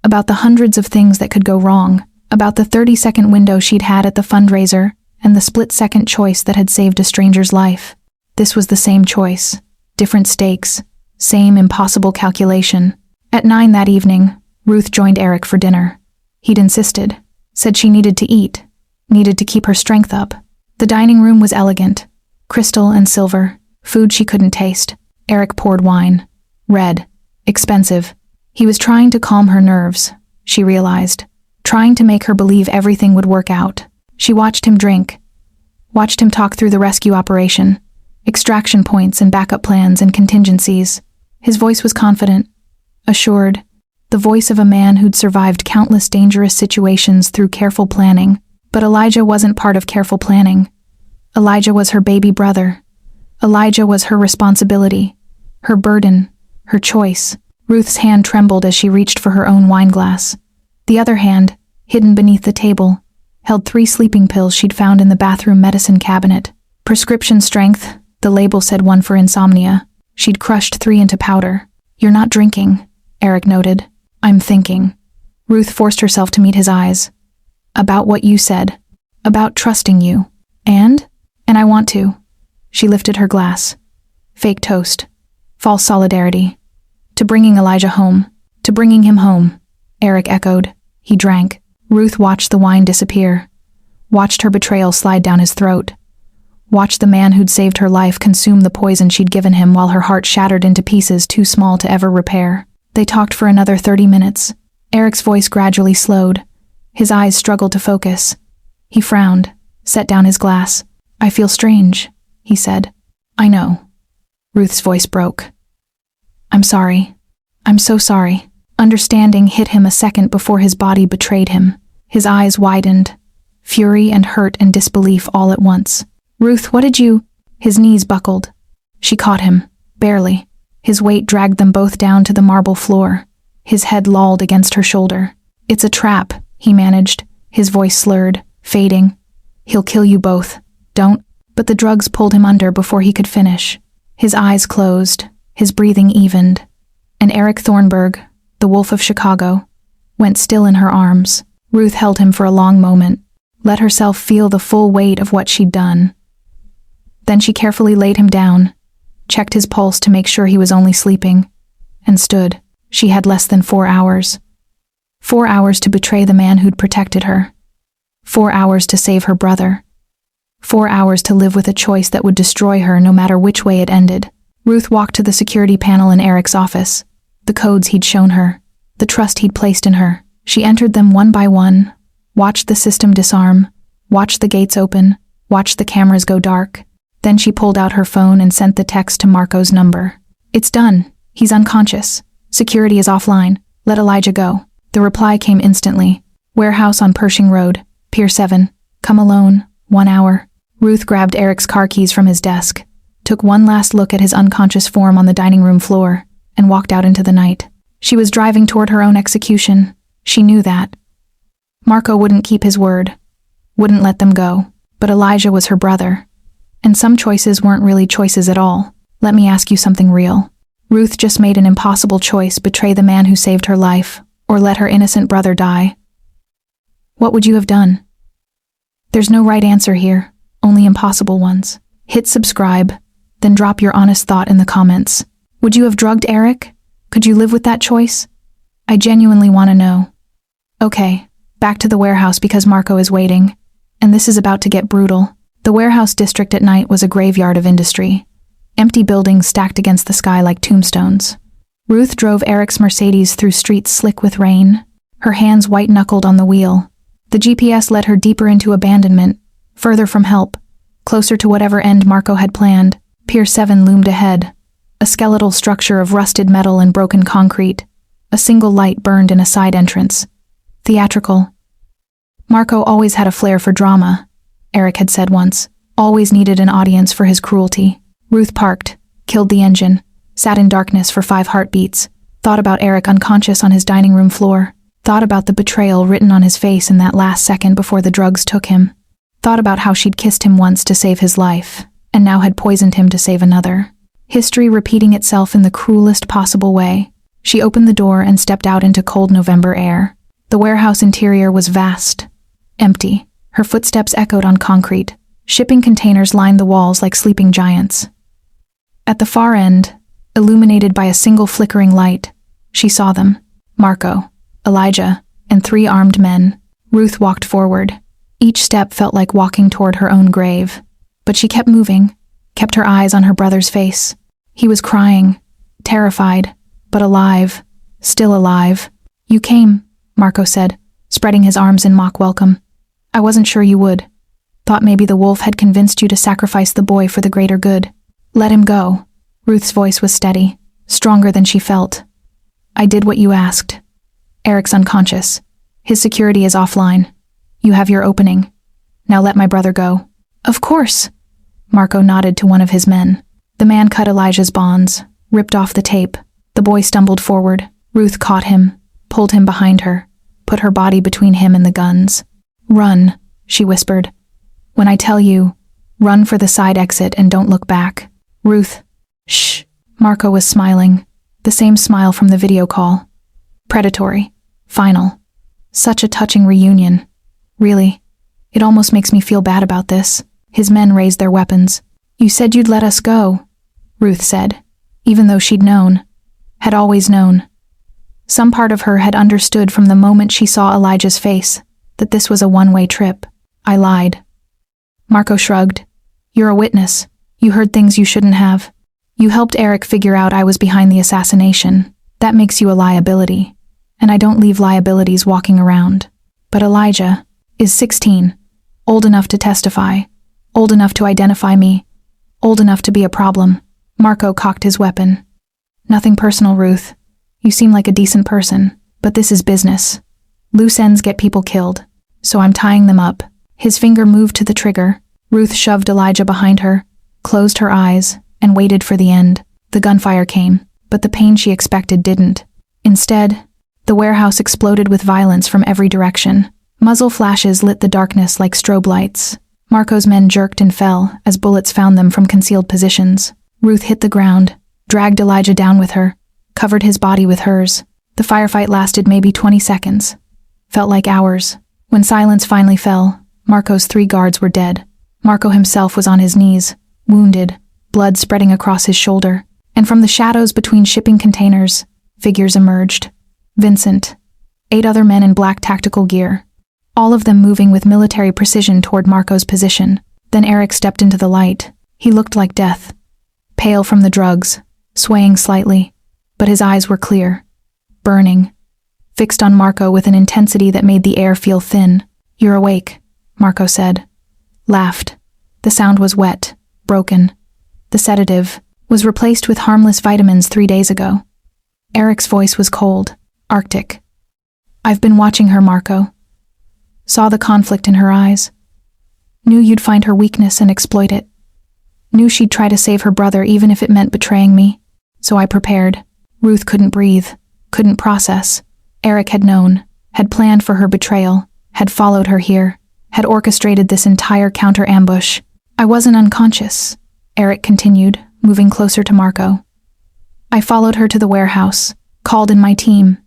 about the hundreds of things that could go wrong, about the 30-second window she'd had at the fundraiser, and the split-second choice that had saved a stranger's life. This was the same choice, different stakes, same impossible calculation. At 9 that evening, Ruth joined Eric for dinner. He'd insisted, said she needed to eat, needed to keep her strength up. The dining room was elegant, crystal and silver, food she couldn't taste. Eric poured wine. Red. Expensive. He was trying to calm her nerves, she realized, trying to make her believe everything would work out. She watched him drink, watched him talk through the rescue operation, extraction points and backup plans and contingencies. His voice was confident, assured, the voice of a man who'd survived countless dangerous situations through careful planning. But Elijah wasn't part of careful planning. Elijah was her baby brother. Elijah was her responsibility, her burden, her choice. Ruth's hand trembled as she reached for her own wine glass. The other hand, hidden beneath the table, held 3 sleeping pills she'd found in the bathroom medicine cabinet. Prescription strength, the label said 1 for insomnia. She'd crushed 3 into powder. You're not drinking, Eric noted. I'm thinking. Ruth forced herself to meet his eyes. About what you said. About trusting you. And I want to. She lifted her glass. Fake toast. False solidarity. To bringing Elijah home. To bringing him home. Eric echoed. He drank. Ruth watched the wine disappear. Watched her betrayal slide down his throat. Watched the man who'd saved her life consume the poison she'd given him while her heart shattered into pieces too small to ever repair. They talked for another 30 minutes. Eric's voice gradually slowed. His eyes struggled to focus. He frowned, set down his glass. I feel strange, he said. I know. Ruth's voice broke. I'm sorry. I'm so sorry. Understanding hit him a second before his body betrayed him. His eyes widened, fury and hurt and disbelief all at once. Ruth, what did you... His knees buckled. She caught him, barely. His weight dragged them both down to the marble floor. His head lolled against her shoulder. It's a trap, he managed, his voice slurred, fading. He'll kill you both. Don't. But the drugs pulled him under before he could finish. His eyes closed, his breathing evened. And Eric Thornburg, the Wolf of Chicago, went still in her arms. Ruth held him for a long moment, let herself feel the full weight of what she'd done. Then she carefully laid him down, checked his pulse to make sure he was only sleeping, and stood. She had less than 4 hours. 4 hours to betray the man who'd protected her. 4 hours to save her brother. 4 hours to live with a choice that would destroy her no matter which way it ended. Ruth walked to the security panel in Eric's office. The codes he'd shown her, the trust he'd placed in her. She entered them one by one, watched the system disarm, watched the gates open, watched the cameras go dark. Then she pulled out her phone and sent the text to Marco's number. It's done. He's unconscious. Security is offline. Let Elijah go. The reply came instantly. Warehouse on Pershing Road, Pier 7. Come alone. 1 hour. Ruth grabbed Eric's car keys from his desk. took one last look at his unconscious form on the dining room floor, and walked out into the night. She was driving toward her own execution. She knew that. Marco wouldn't keep his word, wouldn't let them go, but Elijah was her brother. And some choices weren't really choices at all. Let me ask you something real. Ruth just made an impossible choice: betray the man who saved her life, or let her innocent brother die. What would you have done? There's no right answer here, only impossible ones. Hit subscribe, then drop your honest thought in the comments. Would you have drugged Eric? Could you live with that choice? I genuinely want to know. Okay, back to the warehouse because Marco is waiting. And this is about to get brutal. The warehouse district at night was a graveyard of industry. Empty buildings stacked against the sky like tombstones. Ruth drove Eric's Mercedes through streets slick with rain, her hands white-knuckled on the wheel. The GPS led her deeper into abandonment, further from help, closer to whatever end Marco had planned. Pier 7 loomed ahead, a skeletal structure of rusted metal and broken concrete. A single light burned in a side entrance. Theatrical. Marco always had a flair for drama, Eric had said once. Always needed an audience for his cruelty. Ruth parked, killed the engine, sat in darkness for 5 heartbeats, thought about Eric unconscious on his dining room floor, thought about the betrayal written on his face in that last second before the drugs took him, thought about how she'd kissed him once to save his life, and now had poisoned him to save another. History repeating itself in the cruelest possible way. She opened the door and stepped out into cold November air. The warehouse interior was vast, empty. Her footsteps echoed on concrete. Shipping containers lined the walls like sleeping giants. At the far end, illuminated by a single flickering light, she saw them. Marco, Elijah, and 3 armed men. Ruth walked forward. Each step felt like walking toward her own grave. But she kept moving, kept her eyes on her brother's face. He was crying, terrified, but alive, still alive. You came, Marco said, spreading his arms in mock welcome. I wasn't sure you would. Thought maybe the wolf had convinced you to sacrifice the boy for the greater good. Let him go. Ruth's voice was steady, stronger than she felt. I did what you asked. Eric's unconscious. His security is offline. You have your opening. Now let my brother go. Of course. Marco nodded to one of his men. The man cut Elijah's bonds, ripped off the tape. The boy stumbled forward. Ruth caught him, pulled him behind her, put her body between him and the guns. Run, she whispered. When I tell you, run for the side exit and don't look back. Ruth. Shh. Marco was smiling, the same smile from the video call. Predatory. Final. Such a touching reunion. Really. It almost makes me feel bad about this. His men raised their weapons. You said you'd let us go, Ruth said, even though she'd known, had always known. Some part of her had understood from the moment she saw Elijah's face that this was a one-way trip. I lied. Marco shrugged. You're a witness. You heard things you shouldn't have. You helped Eric figure out I was behind the assassination. That makes you a liability. And I don't leave liabilities walking around. But Elijah is 16, old enough to testify, old enough to identify me, old enough to be a problem. Marco cocked his weapon. Nothing personal, Ruth. You seem like a decent person, but this is business. Loose ends get people killed, so I'm tying them up. His finger moved to the trigger. Ruth shoved Elijah behind her, closed her eyes, and waited for the end. The gunfire came, but the pain she expected didn't. Instead, the warehouse exploded with violence from every direction. Muzzle flashes lit the darkness like strobe lights. Marco's men jerked and fell as bullets found them from concealed positions. Ruth hit the ground, dragged Elijah down with her, covered his body with hers. The firefight lasted maybe 20 seconds. Felt like hours. When silence finally fell, Marco's 3 guards were dead. Marco himself was on his knees, wounded, blood spreading across his shoulder. And from the shadows between shipping containers, figures emerged. Vincent, 8 other men in black tactical gear, all of them moving with military precision toward Marco's position. Then Eric stepped into the light. He looked like death, pale from the drugs, swaying slightly, but his eyes were clear, burning, fixed on Marco with an intensity that made the air feel thin. You're awake, Marco said. Laughed. The sound was wet, broken. The sedative was replaced with harmless vitamins 3 days ago. Eric's voice was cold, arctic. I've been watching her, Marco. Saw the conflict in her eyes. Knew you'd find her weakness and exploit it. Knew she'd try to save her brother even if it meant betraying me. So I prepared. Ruth couldn't breathe, couldn't process. Eric had known, had planned for her betrayal, had followed her here, had orchestrated this entire counter-ambush. I wasn't unconscious, Eric continued, moving closer to Marco. I followed her to the warehouse, called in my team,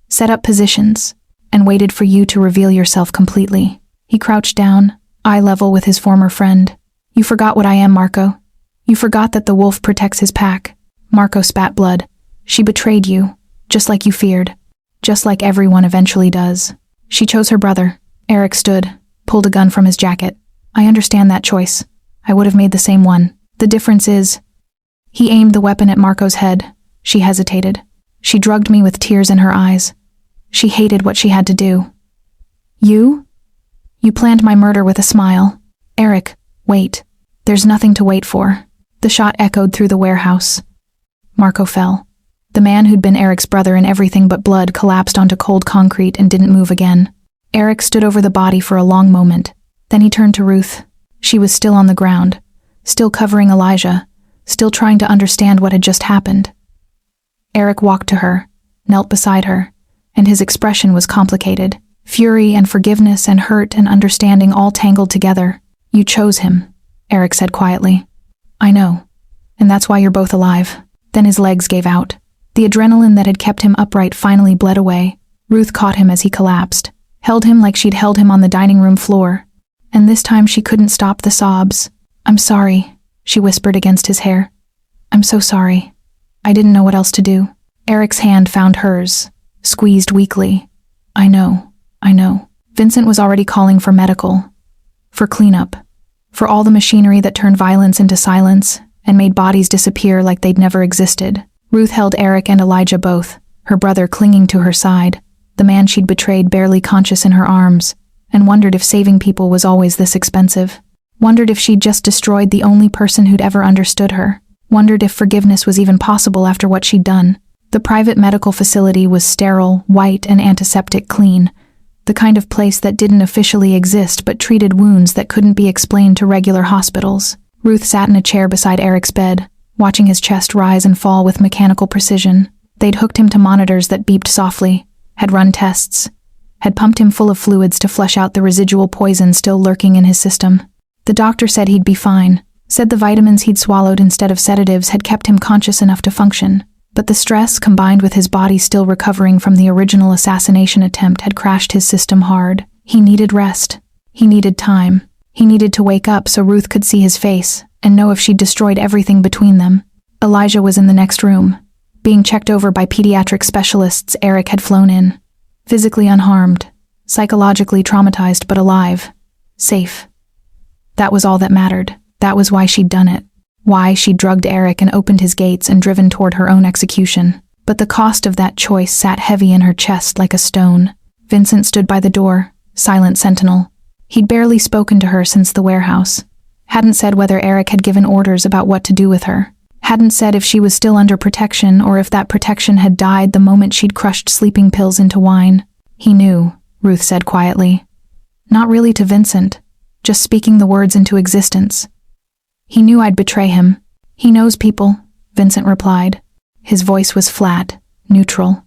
set up positions, and waited for you to reveal yourself completely. He crouched down, eye level with his former friend. You forgot what I am, Marco. You forgot that the wolf protects his pack. Marco spat blood. She betrayed you, just like you feared. Just like everyone eventually does. She chose her brother. Eric stood, pulled a gun from his jacket. I understand that choice. I would have made the same one. The difference is... He aimed the weapon at Marco's head. She hesitated. She drugged me with tears in her eyes. She hated what she had to do. You? You planned my murder with a smile. Eric, wait. There's nothing to wait for. The shot echoed through the warehouse. Marco fell. The man who'd been Eric's brother in everything but blood collapsed onto cold concrete and didn't move again. Eric stood over the body for a long moment. Then he turned to Ruth. She was still on the ground, still covering Elijah, still trying to understand what had just happened. Eric walked to her, knelt beside her, and his expression was complicated. Fury and forgiveness and hurt and understanding all tangled together. You chose him, Eric said quietly. I know. And that's why you're both alive. Then his legs gave out. The adrenaline that had kept him upright finally bled away. Ruth caught him as he collapsed, held him like she'd held him on the dining room floor. And this time she couldn't stop the sobs. I'm sorry, she whispered against his hair. I'm so sorry. I didn't know what else to do. Eric's hand found hers, squeezed weakly. I know. Vincent was already calling for medical, for cleanup, for all the machinery that turned violence into silence and made bodies disappear like they'd never existed. Ruth held Eric and Elijah both, her brother clinging to her side, the man she'd betrayed barely conscious in her arms, and wondered if saving people was always this expensive. Wondered if she'd just destroyed the only person who'd ever understood her. Wondered if forgiveness was even possible after what she'd done. The private medical facility was sterile, white, and antiseptic clean. The kind of place that didn't officially exist but treated wounds that couldn't be explained to regular hospitals. Ruth sat in a chair beside Eric's bed, watching his chest rise and fall with mechanical precision. They'd hooked him to monitors that beeped softly, had run tests, had pumped him full of fluids to flush out the residual poison still lurking in his system. The doctor said he'd be fine, said the vitamins he'd swallowed instead of sedatives had kept him conscious enough to function. But the stress, combined with his body still recovering from the original assassination attempt, had crashed his system hard. He needed rest. He needed time. He needed to wake up so Ruth could see his face and know if she'd destroyed everything between them. Elijah was in the next room, being checked over by pediatric specialists Eric had flown in. Physically unharmed, psychologically traumatized but alive, safe. That was all that mattered. That was why she'd done it. Why she'd drugged Eric and opened his gates and driven toward her own execution. But the cost of that choice sat heavy in her chest like a stone. Vincent stood by the door, silent sentinel. He'd barely spoken to her since the warehouse. Hadn't said whether Eric had given orders about what to do with her. Hadn't said if she was still under protection or if that protection had died the moment she'd crushed sleeping pills into wine. He knew, Ruth said quietly. Not really to Vincent, just speaking the words into existence. He knew I'd betray him. He knows people, Vincent replied. His voice was flat, neutral.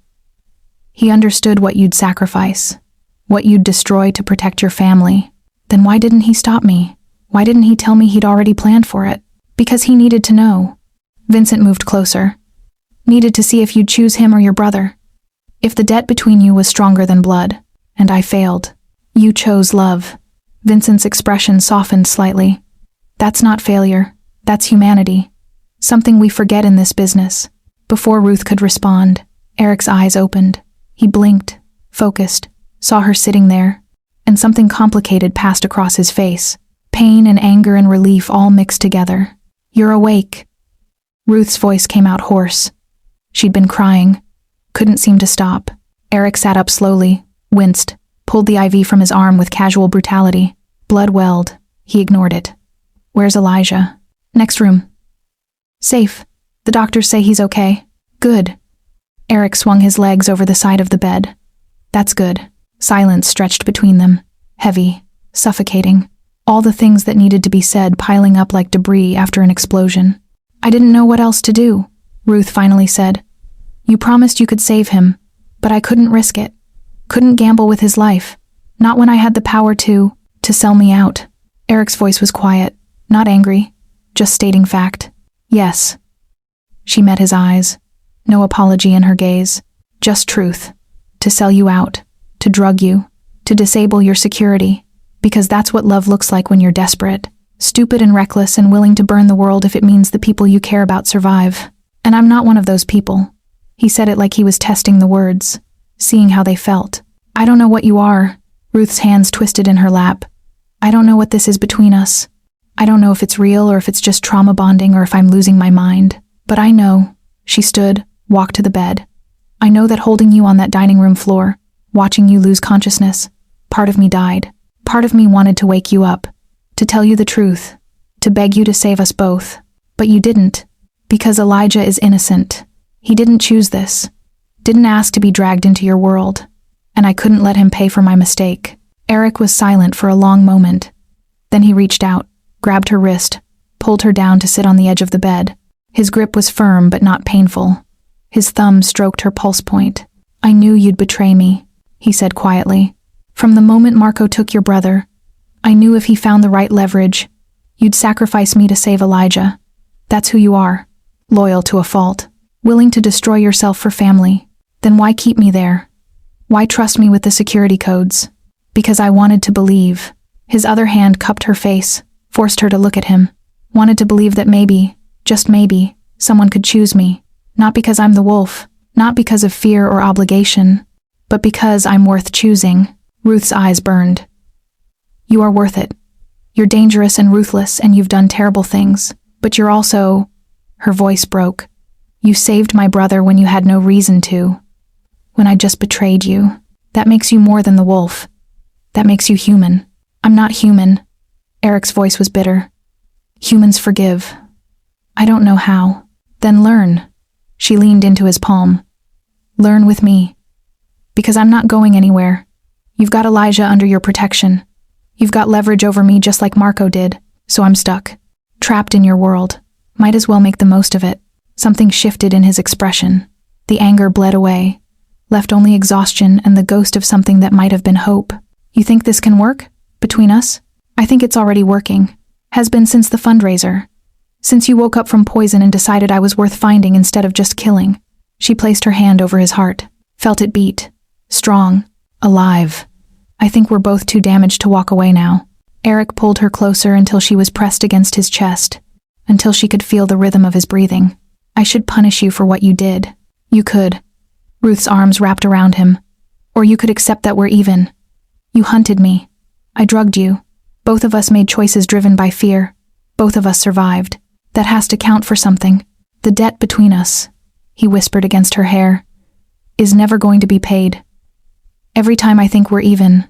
He understood what you'd sacrifice, what you'd destroy to protect your family. Then why didn't he stop me? Why didn't he tell me he'd already planned for it? Because he needed to know. Vincent moved closer. Needed to see if you'd choose him or your brother. If the debt between you was stronger than blood, and I failed. You chose love. Vincent's expression softened slightly. That's not failure. That's humanity. Something we forget in this business. Before Ruth could respond, Eric's eyes opened. He blinked, focused, saw her sitting there, and something complicated passed across his face. Pain and anger and relief all mixed together. You're awake. Ruth's voice came out hoarse. She'd been crying. Couldn't seem to stop. Eric sat up slowly, winced, pulled the IV from his arm with casual brutality. Blood welled. He ignored it. Where's Elijah? Next room. Safe. The doctors say he's okay. Good. Eric swung his legs over the side of the bed. That's good. Silence stretched between them. Heavy. Suffocating. All the things that needed to be said piling up like debris after an explosion. "I didn't know what else to do," Ruth finally said. "You promised you could save him, but I couldn't risk it. Couldn't gamble with his life. Not when I had the power to sell me out." Eric's voice was quiet, not angry, just stating fact. "Yes." She met his eyes. No apology in her gaze. Just truth. To sell you out. To drug you. To disable your security. Because that's what love looks like when you're desperate. Stupid and reckless and willing to burn the world if it means the people you care about survive. And I'm not one of those people. He said it like he was testing the words, seeing how they felt. "I don't know what you are." Ruth's hands twisted in her lap. "I don't know what this is between us. I don't know if it's real or if it's just trauma bonding or if I'm losing my mind. But I know." She stood, walked to the bed. "I know that holding you on that dining room floor, watching you lose consciousness, part of me died. Part of me wanted to wake you up, to tell you the truth, to beg you to save us both. But you didn't, because Elijah is innocent. He didn't choose this, didn't ask to be dragged into your world, and I couldn't let him pay for my mistake." Eric was silent for a long moment. Then he reached out, grabbed her wrist, pulled her down to sit on the edge of the bed. His grip was firm but not painful. His thumb stroked her pulse point. "I knew you'd betray me," he said quietly. "From the moment Marco took your brother, I knew if he found the right leverage, you'd sacrifice me to save Elijah. That's who you are, loyal to a fault, willing to destroy yourself for family. Then why keep me there? Why trust me with the security codes?" "Because I wanted to believe." His other hand cupped her face, forced her to look at him. "Wanted to believe that maybe, just maybe, someone could choose me. Not because I'm the wolf, not because of fear or obligation, but because I'm worth choosing." Ruth's eyes burned. "You are worth it. You're dangerous and ruthless and you've done terrible things, but you're also—" Her voice broke. "You saved my brother when you had no reason to. When I just betrayed you. That makes you more than the wolf. That makes you human." "I'm not human." Eric's voice was bitter. "Humans forgive. I don't know how." "Then learn." She leaned into his palm. "Learn with me. Because I'm not going anywhere. You've got Elijah under your protection. You've got leverage over me just like Marco did, so I'm stuck. Trapped in your world. Might as well make the most of it." Something shifted in his expression. The anger bled away, left only exhaustion and the ghost of something that might have been hope. "You think this can work? Between us? I think it's already working. Has been since the fundraiser. Since you woke up from poison and decided I was worth finding instead of just killing." She placed her hand over his heart, felt it beat. Strong. Alive. "I think we're both too damaged to walk away now." Eric pulled her closer until she was pressed against his chest, until she could feel the rhythm of his breathing. "I should punish you for what you did. You could." Ruth's arms wrapped around him. "Or you could accept that we're even. You hunted me. I drugged you. Both of us made choices driven by fear. Both of us survived. That has to count for something. The debt between us," he whispered against her hair, "is never going to be paid. Every time I think we're even,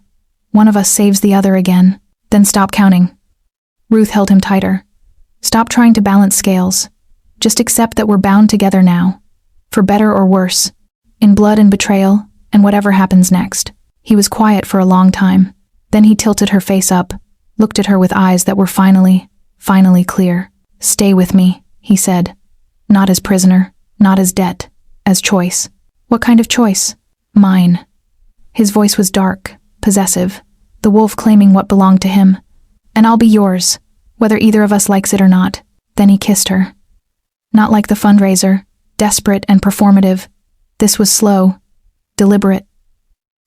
one of us saves the other again. Then stop counting." Ruth held him tighter. "Stop trying to balance scales. Just accept that we're bound together now. For better or worse. In blood and betrayal, and whatever happens next." He was quiet for a long time. Then he tilted her face up, looked at her with eyes that were finally clear. "Stay with me," he said. "Not as prisoner, not as debt, as choice." "What kind of choice?" "Mine." His voice was dark, possessive, the wolf claiming what belonged to him. "And I'll be yours, whether either of us likes it or not." Then he kissed her. Not like the fundraiser, desperate and performative. This was slow, deliberate.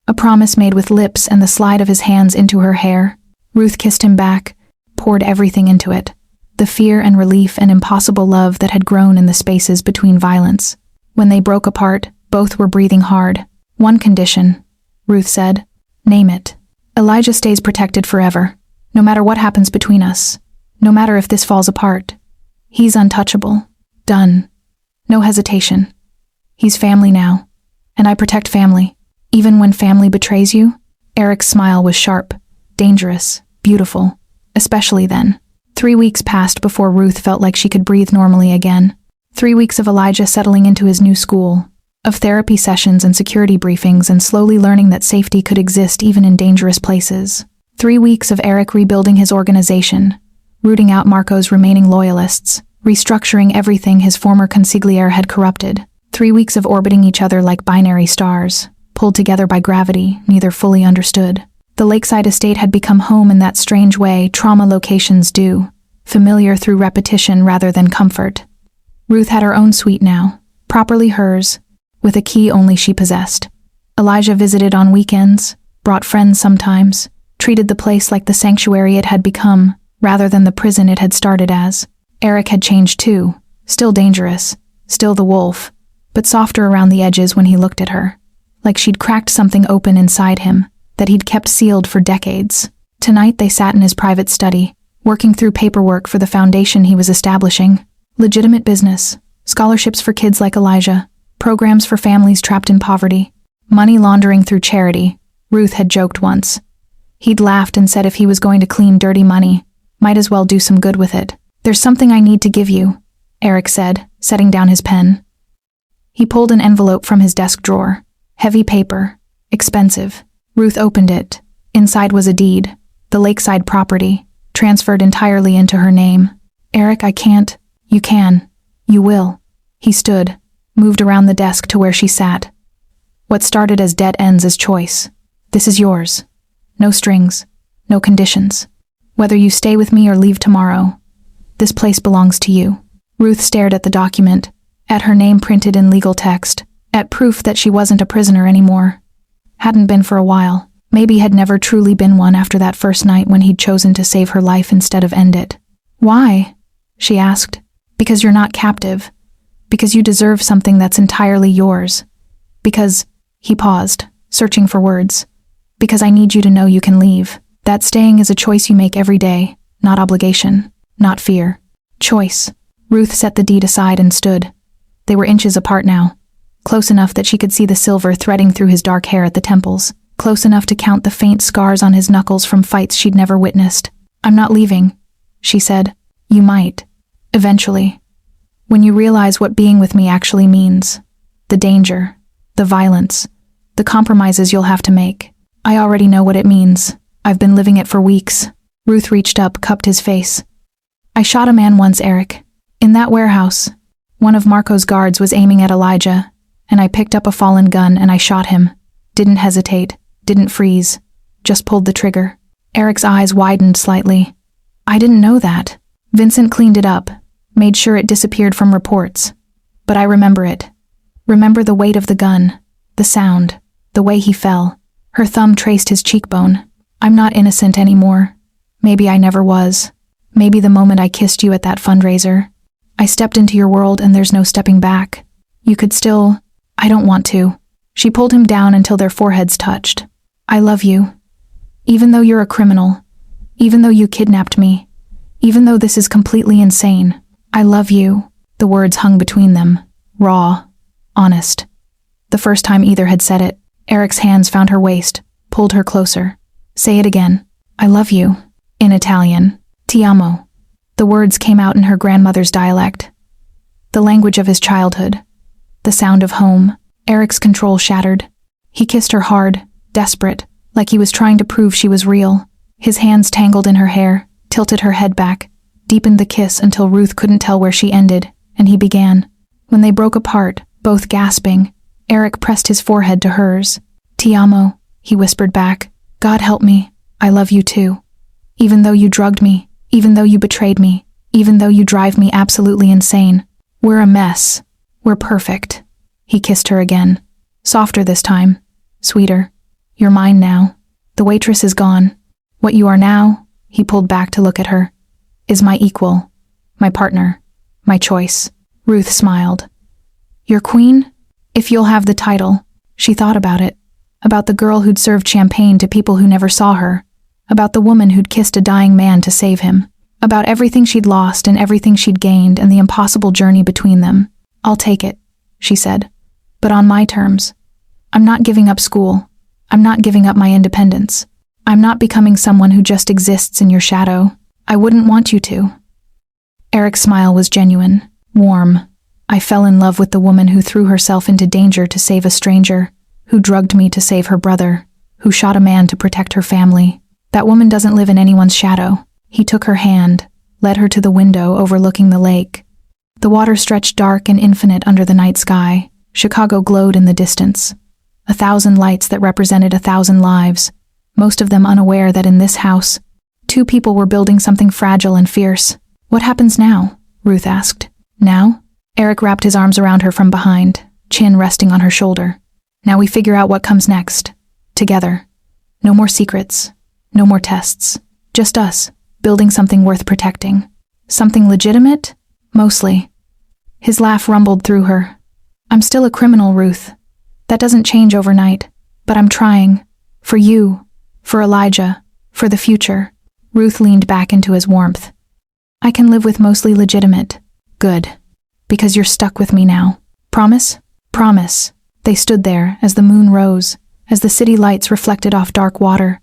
A promise made with lips and the slide of his hands into her hair. Ruth kissed him back, poured everything into it. The fear and relief and impossible love that had grown in the spaces between violence. When they broke apart, both were breathing hard. "One condition," Ruth said. "Name it. Elijah stays protected forever, no matter what happens between us, no matter if this falls apart. He's untouchable. Done. No hesitation. He's family now, and I protect family, even when family betrays you." Eric's smile was sharp, dangerous, beautiful, especially then. 3 weeks passed before Ruth felt like she could breathe normally again. 3 weeks of Elijah settling into his new school, of therapy sessions and security briefings and slowly learning that safety could exist even in dangerous places. 3 weeks of Eric rebuilding his organization, rooting out Marco's remaining loyalists, restructuring everything his former consigliere had corrupted. 3 weeks of orbiting each other like binary stars, pulled together by gravity, neither fully understood. The lakeside estate had become home in that strange way trauma locations do, familiar through repetition rather than comfort. Ruth had her own suite now, properly hers, with a key only she possessed. Elijah visited on weekends, brought friends sometimes, treated the place like the sanctuary it had become, rather than the prison it had started as. Eric had changed too, still dangerous, still the wolf, but softer around the edges when he looked at her, like she'd cracked something open inside him that he'd kept sealed for decades. Tonight they sat in his private study, working through paperwork for the foundation he was establishing. Legitimate business, scholarships for kids like Elijah, programs for families trapped in poverty, money laundering through charity, Ruth had joked once. He'd laughed and said if he was going to clean dirty money, might as well do some good with it. "There's something I need to give you," Eric said, setting down his pen. He pulled an envelope from his desk drawer. Heavy paper, expensive. Ruth opened it. Inside was a deed, the lakeside property, transferred entirely into her name. "Eric, I can't." "You can. You will." He stood, moved around the desk to where she sat. "What started as dead ends is choice. This is yours. No strings, no conditions. Whether you stay with me or leave tomorrow, this place belongs to you." Ruth stared at the document, at her name printed in legal text, at proof that she wasn't a prisoner anymore. Hadn't been for a while. Maybe had never truly been one after that first night when he'd chosen to save her life instead of end it. "Why?" she asked. "Because you're not captive. Because you deserve something that's entirely yours. Because," he paused, searching for words, "because I need you to know you can leave. That staying is a choice you make every day, not obligation, not fear. Choice." Ruth set the deed aside and stood. They were inches apart now, close enough that she could see the silver threading through his dark hair at the temples, close enough to count the faint scars on his knuckles from fights she'd never witnessed. "I'm not leaving," she said. "You might. Eventually. When you realize what being with me actually means. The danger, the violence, the compromises you'll have to make. I already know what it means. I've been living it for weeks." Ruth reached up, cupped his face. "I shot a man once, Eric. In that warehouse. One of Marco's guards was aiming at Elijah, and I picked up a fallen gun and I shot him. Didn't hesitate, didn't freeze, just pulled the trigger." Eric's eyes widened slightly. "I didn't know that." Vincent cleaned it up, made sure it disappeared from reports. "But I remember it. Remember the weight of the gun, the sound, the way he fell." Her thumb traced his cheekbone. "I'm not innocent anymore. Maybe I never was. Maybe the moment I kissed you at that fundraiser. I stepped into your world and there's no stepping back. You could still—" "I don't want to." She pulled him down until their foreheads touched. "I love you. Even though you're a criminal. Even though you kidnapped me. Even though this is completely insane. I love you." The words hung between them, raw, honest. The first time either had said it, Eric's hands found her waist, pulled her closer. "Say it again." "I love you." In Italian. "Ti amo." The words came out in her grandmother's dialect. The language of his childhood. The sound of home. Eric's control shattered. He kissed her hard, desperate, like he was trying to prove she was real. His hands tangled in her hair, tilted her head back, deepened the kiss until Ruth couldn't tell where she ended, and he began. When they broke apart, both gasping, Eric pressed his forehead to hers. "Ti amo," he whispered back. "God help me, I love you too. Even though you drugged me, even though you betrayed me, even though you drive me absolutely insane. We're a mess. We're perfect." He kissed her again. Softer this time. Sweeter. "You're mine now. The waitress is gone. What you are now," he pulled back to look at her, "is my equal, my partner, my choice." Ruth smiled. "Your queen? If you'll have the title." She thought about it. About the girl who'd served champagne to people who never saw her. About the woman who'd kissed a dying man to save him. About everything she'd lost and everything she'd gained and the impossible journey between them. "I'll take it," she said. "But on my terms. I'm not giving up school. I'm not giving up my independence. I'm not becoming someone who just exists in your shadow. I wouldn't want you to." Eric's smile was genuine, warm. "I fell in love with the woman who threw herself into danger to save a stranger, who drugged me to save her brother, who shot a man to protect her family. That woman doesn't live in anyone's shadow. He took her hand, led her to the window overlooking the lake. The water stretched dark and infinite under the night sky. Chicago glowed in the distance. 1,000 lights that represented 1,000 lives, most of them unaware that in this house, 2 people were building something fragile and fierce. What happens now? Ruth asked. Now? Eric wrapped his arms around her from behind, chin resting on her shoulder. Now we figure out what comes next. Together. No more secrets. No more tests. Just us, building something worth protecting. Something legitimate? Mostly. His laugh rumbled through her. I'm still a criminal, Ruth. That doesn't change overnight, but I'm trying. For you, for Elijah, for the future. Ruth leaned back into his warmth. I can live with mostly legitimate. Good. Because you're stuck with me now. Promise? Promise. They stood there as the moon rose, as the city lights reflected off dark water,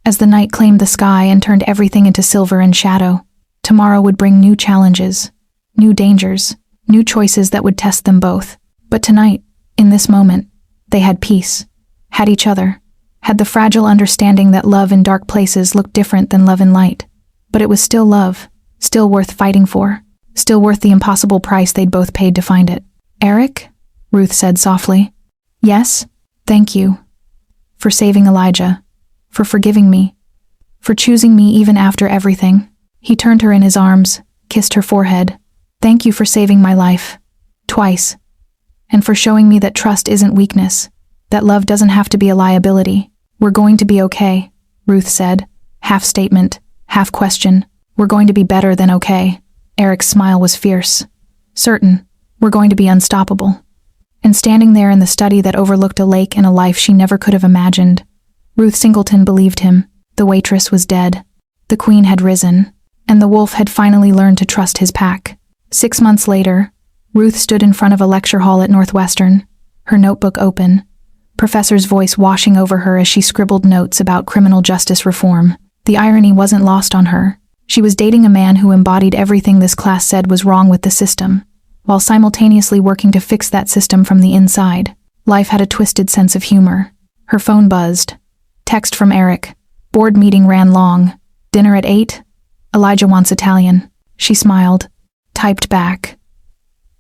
as the night claimed the sky and turned everything into silver and shadow. Tomorrow would bring new challenges, new dangers, new choices that would test them both. But tonight, in this moment, they had peace, had each other, had the fragile understanding that love in dark places looked different than love in light. But it was still love, still worth fighting for, still worth the impossible price they'd both paid to find it. Eric? Ruth said softly. Yes, thank you. For saving Elijah. For forgiving me. For choosing me even after everything. He turned her in his arms, kissed her forehead. Thank you for saving my life. Twice. And for showing me that trust isn't weakness, that love doesn't have to be a liability. We're going to be okay, Ruth said, half statement, half question. We're going to be better than okay. Eric's smile was fierce. Certain, we're going to be unstoppable. And standing there in the study that overlooked a lake and a life she never could have imagined, Ruth Singleton believed him. The waitress was dead. The queen had risen, and the wolf had finally learned to trust his pack. 6 months later, Ruth stood in front of a lecture hall at Northwestern, her notebook open, professor's voice washing over her as she scribbled notes about criminal justice reform. The irony wasn't lost on her. She was dating a man who embodied everything this class said was wrong with the system, while simultaneously working to fix that system from the inside. Life had a twisted sense of humor. Her phone buzzed. Text from Eric. Board meeting ran long. Dinner at 8? Elijah wants Italian. She smiled. Typed back.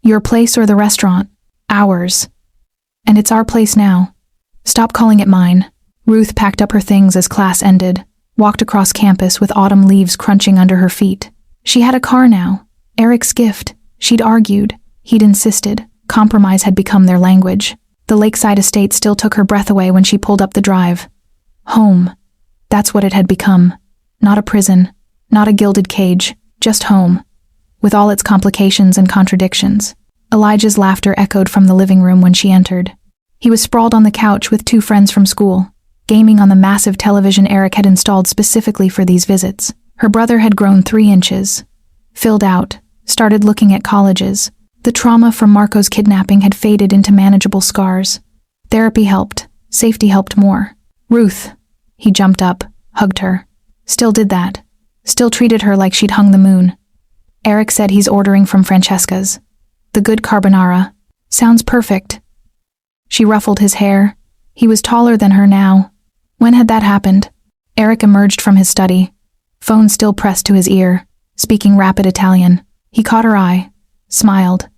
Your place or the restaurant? Ours. And it's our place now. Stop calling it mine. Ruth packed up her things as class ended, walked across campus with autumn leaves crunching under her feet. She had a car now. Eric's gift. She'd argued. He'd insisted. Compromise had become their language. The lakeside estate still took her breath away when she pulled up the drive. Home. That's what it had become. Not a prison. Not a gilded cage. Just home. With all its complications and contradictions. Elijah's laughter echoed from the living room when she entered. He was sprawled on the couch with 2 friends from school, gaming on the massive television Eric had installed specifically for these visits. Her brother had grown 3 inches. Filled out. Started looking at colleges. The trauma from Marco's kidnapping had faded into manageable scars. Therapy helped. Safety helped more. Ruth. He jumped up, hugged her. Still did that. Still treated her like she'd hung the moon. Eric said he's ordering from Francesca's. The good carbonara. Sounds perfect. She ruffled his hair. He was taller than her now. When had that happened? Eric emerged from his study, phone still pressed to his ear, speaking rapid Italian. He caught her eye, smiled,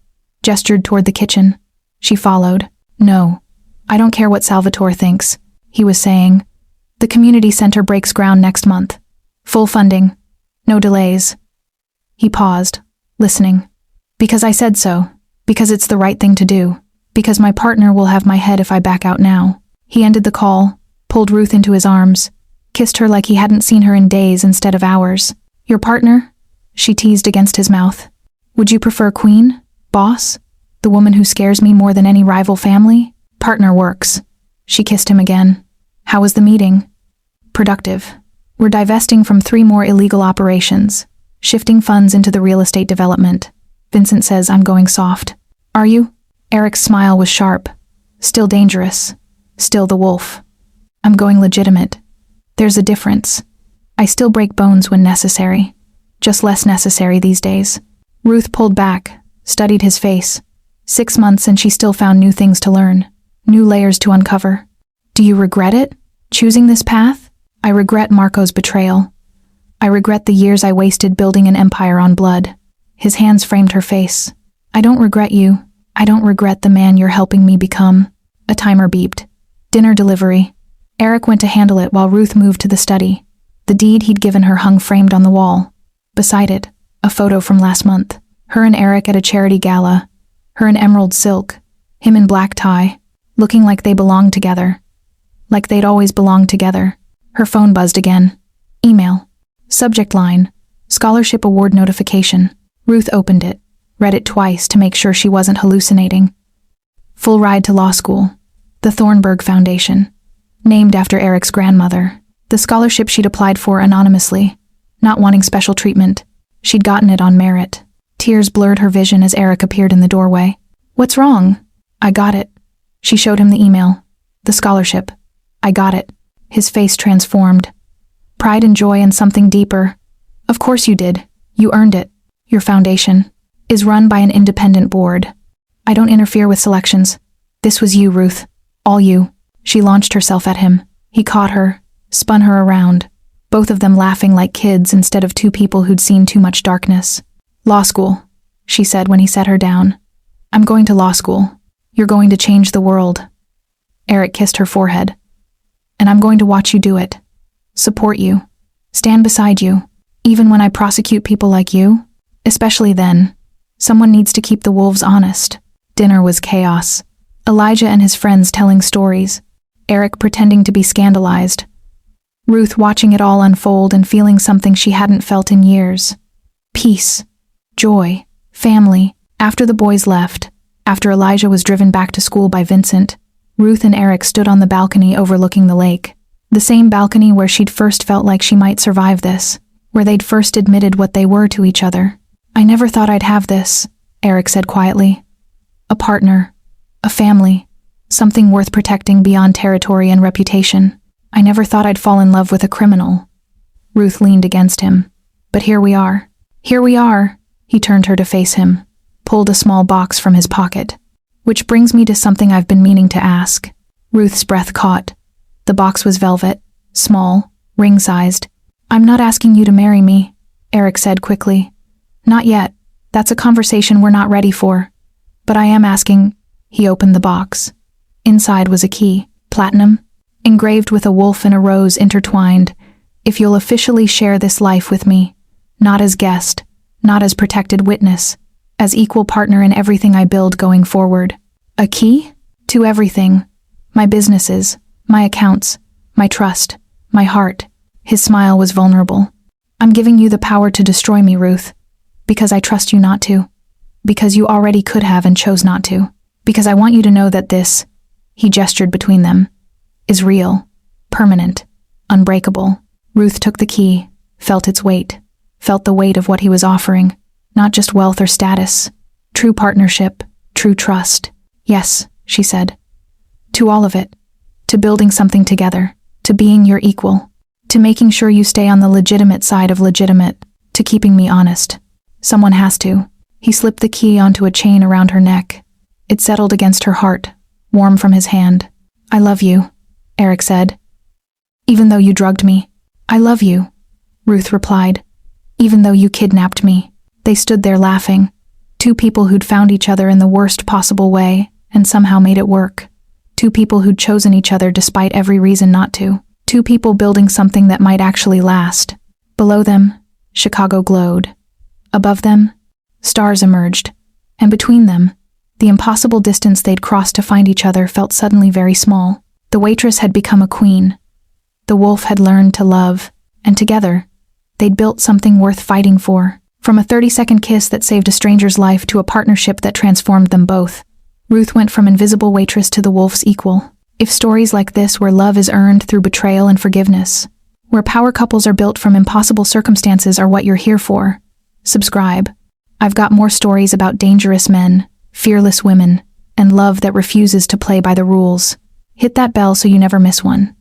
gestured toward the kitchen. She followed. No, I don't care what Salvatore thinks, he was saying. The community center breaks ground next month. Full funding. No delays. He paused, listening. Because I said so. Because it's the right thing to do. Because my partner will have my head if I back out now. He ended the call, pulled Ruth into his arms, kissed her like he hadn't seen her in days instead of hours. Your partner? She teased against his mouth. Would you prefer queen? Boss? The woman who scares me more than any rival family? Partner works. She kissed him again. How was the meeting? Productive. We're divesting from 3 more illegal operations, shifting funds into the real estate development. Vincent says I'm going soft. Are you? Eric's smile was sharp. Still dangerous. Still the wolf. I'm going legitimate. There's a difference. I still break bones when necessary. Just less necessary these days. Ruth pulled back, studied his face. 6 months and she still found new things to learn. New layers to uncover. Do you regret it? Choosing this path? I regret Marco's betrayal. I regret the years I wasted building an empire on blood. His hands framed her face. I don't regret you. I don't regret the man you're helping me become. A timer beeped. Dinner delivery. Eric went to handle it while Ruth moved to the study. The deed he'd given her hung framed on the wall. Beside it, a photo from last month. Her and Eric at a charity gala. Her in emerald silk. Him in black tie. Looking like they belonged together. Like they'd always belonged together. Her phone buzzed again. Email. Subject line. Scholarship award notification. Ruth opened it. Read it twice to make sure she wasn't hallucinating. Full ride to law school. The Thornburg Foundation. Named after Eric's grandmother. The scholarship she'd applied for anonymously. Not wanting special treatment. She'd gotten it on merit. Tears blurred her vision as Eric appeared in the doorway. What's wrong? I got it. She showed him the email. The scholarship. I got it. His face transformed. Pride and joy and something deeper. Of course you did. You earned it. Your foundation is run by an independent board. I don't interfere with selections. This was you, Ruth. All you. She launched herself at him. He caught her, spun her around, both of them laughing like kids instead of two people who'd seen too much darkness. Law school, she said when he set her down. I'm going to law school. You're going to change the world. Eric kissed her forehead. And I'm going to watch you do it. Support you. Stand beside you. Even when I prosecute people like you. Especially then. Someone needs to keep the wolves honest. Dinner was chaos. Elijah and his friends telling stories. Eric pretending to be scandalized. Ruth watching it all unfold and feeling something she hadn't felt in years. Peace. Joy. Family. After the boys left, after Elijah was driven back to school by Vincent, Ruth and Eric stood on the balcony overlooking the lake. The same balcony where she'd first felt like she might survive this, where they'd first admitted what they were to each other. I never thought I'd have this, Eric said quietly. A partner. A family. Something worth protecting beyond territory and reputation. I never thought I'd fall in love with a criminal. Ruth leaned against him. But here we are. Here we are. He turned her to face him, pulled a small box from his pocket. Which brings me to something I've been meaning to ask. Ruth's breath caught. The box was velvet, small, ring-sized. I'm not asking you to marry me, Eric said quickly. Not yet. That's a conversation we're not ready for. But I am asking. He opened the box. Inside was a key, platinum, engraved with a wolf and a rose intertwined. If you'll officially share this life with me, not as guest, not as protected witness, as equal partner in everything I build going forward. A key? To everything. My businesses, my accounts, my trust, my heart. His smile was vulnerable. I'm giving you the power to destroy me, Ruth. Because I trust you not to. Because you already could have and chose not to. Because I want you to know that this, he gestured between them, is real, permanent, unbreakable. Ruth took the key, felt its weight, felt the weight of what he was offering. Not just wealth or status. True partnership, true trust. Yes, she said. To all of it. To building something together. To being your equal. To making sure you stay on the legitimate side of legitimate. To keeping me honest. Someone has to. He slipped the key onto a chain around her neck. It settled against her heart, warm from his hand. I love you, Eric said. Even though you drugged me. I love you, Ruth replied. Even though you kidnapped me. They stood there laughing. Two people who'd found each other in the worst possible way and somehow made it work. Two people who'd chosen each other despite every reason not to. Two people building something that might actually last. Below them, Chicago glowed. Above them, stars emerged. And between them, the impossible distance they'd crossed to find each other felt suddenly very small. The waitress had become a queen. The wolf had learned to love. And together, they'd built something worth fighting for. From a 30-second kiss that saved a stranger's life to a partnership that transformed them both. Ruth went from invisible waitress to the wolf's equal. If stories like this where love is earned through betrayal and forgiveness, where power couples are built from impossible circumstances are what you're here for, subscribe. I've got more stories about dangerous men, fearless women, and love that refuses to play by the rules. Hit that bell so you never miss one.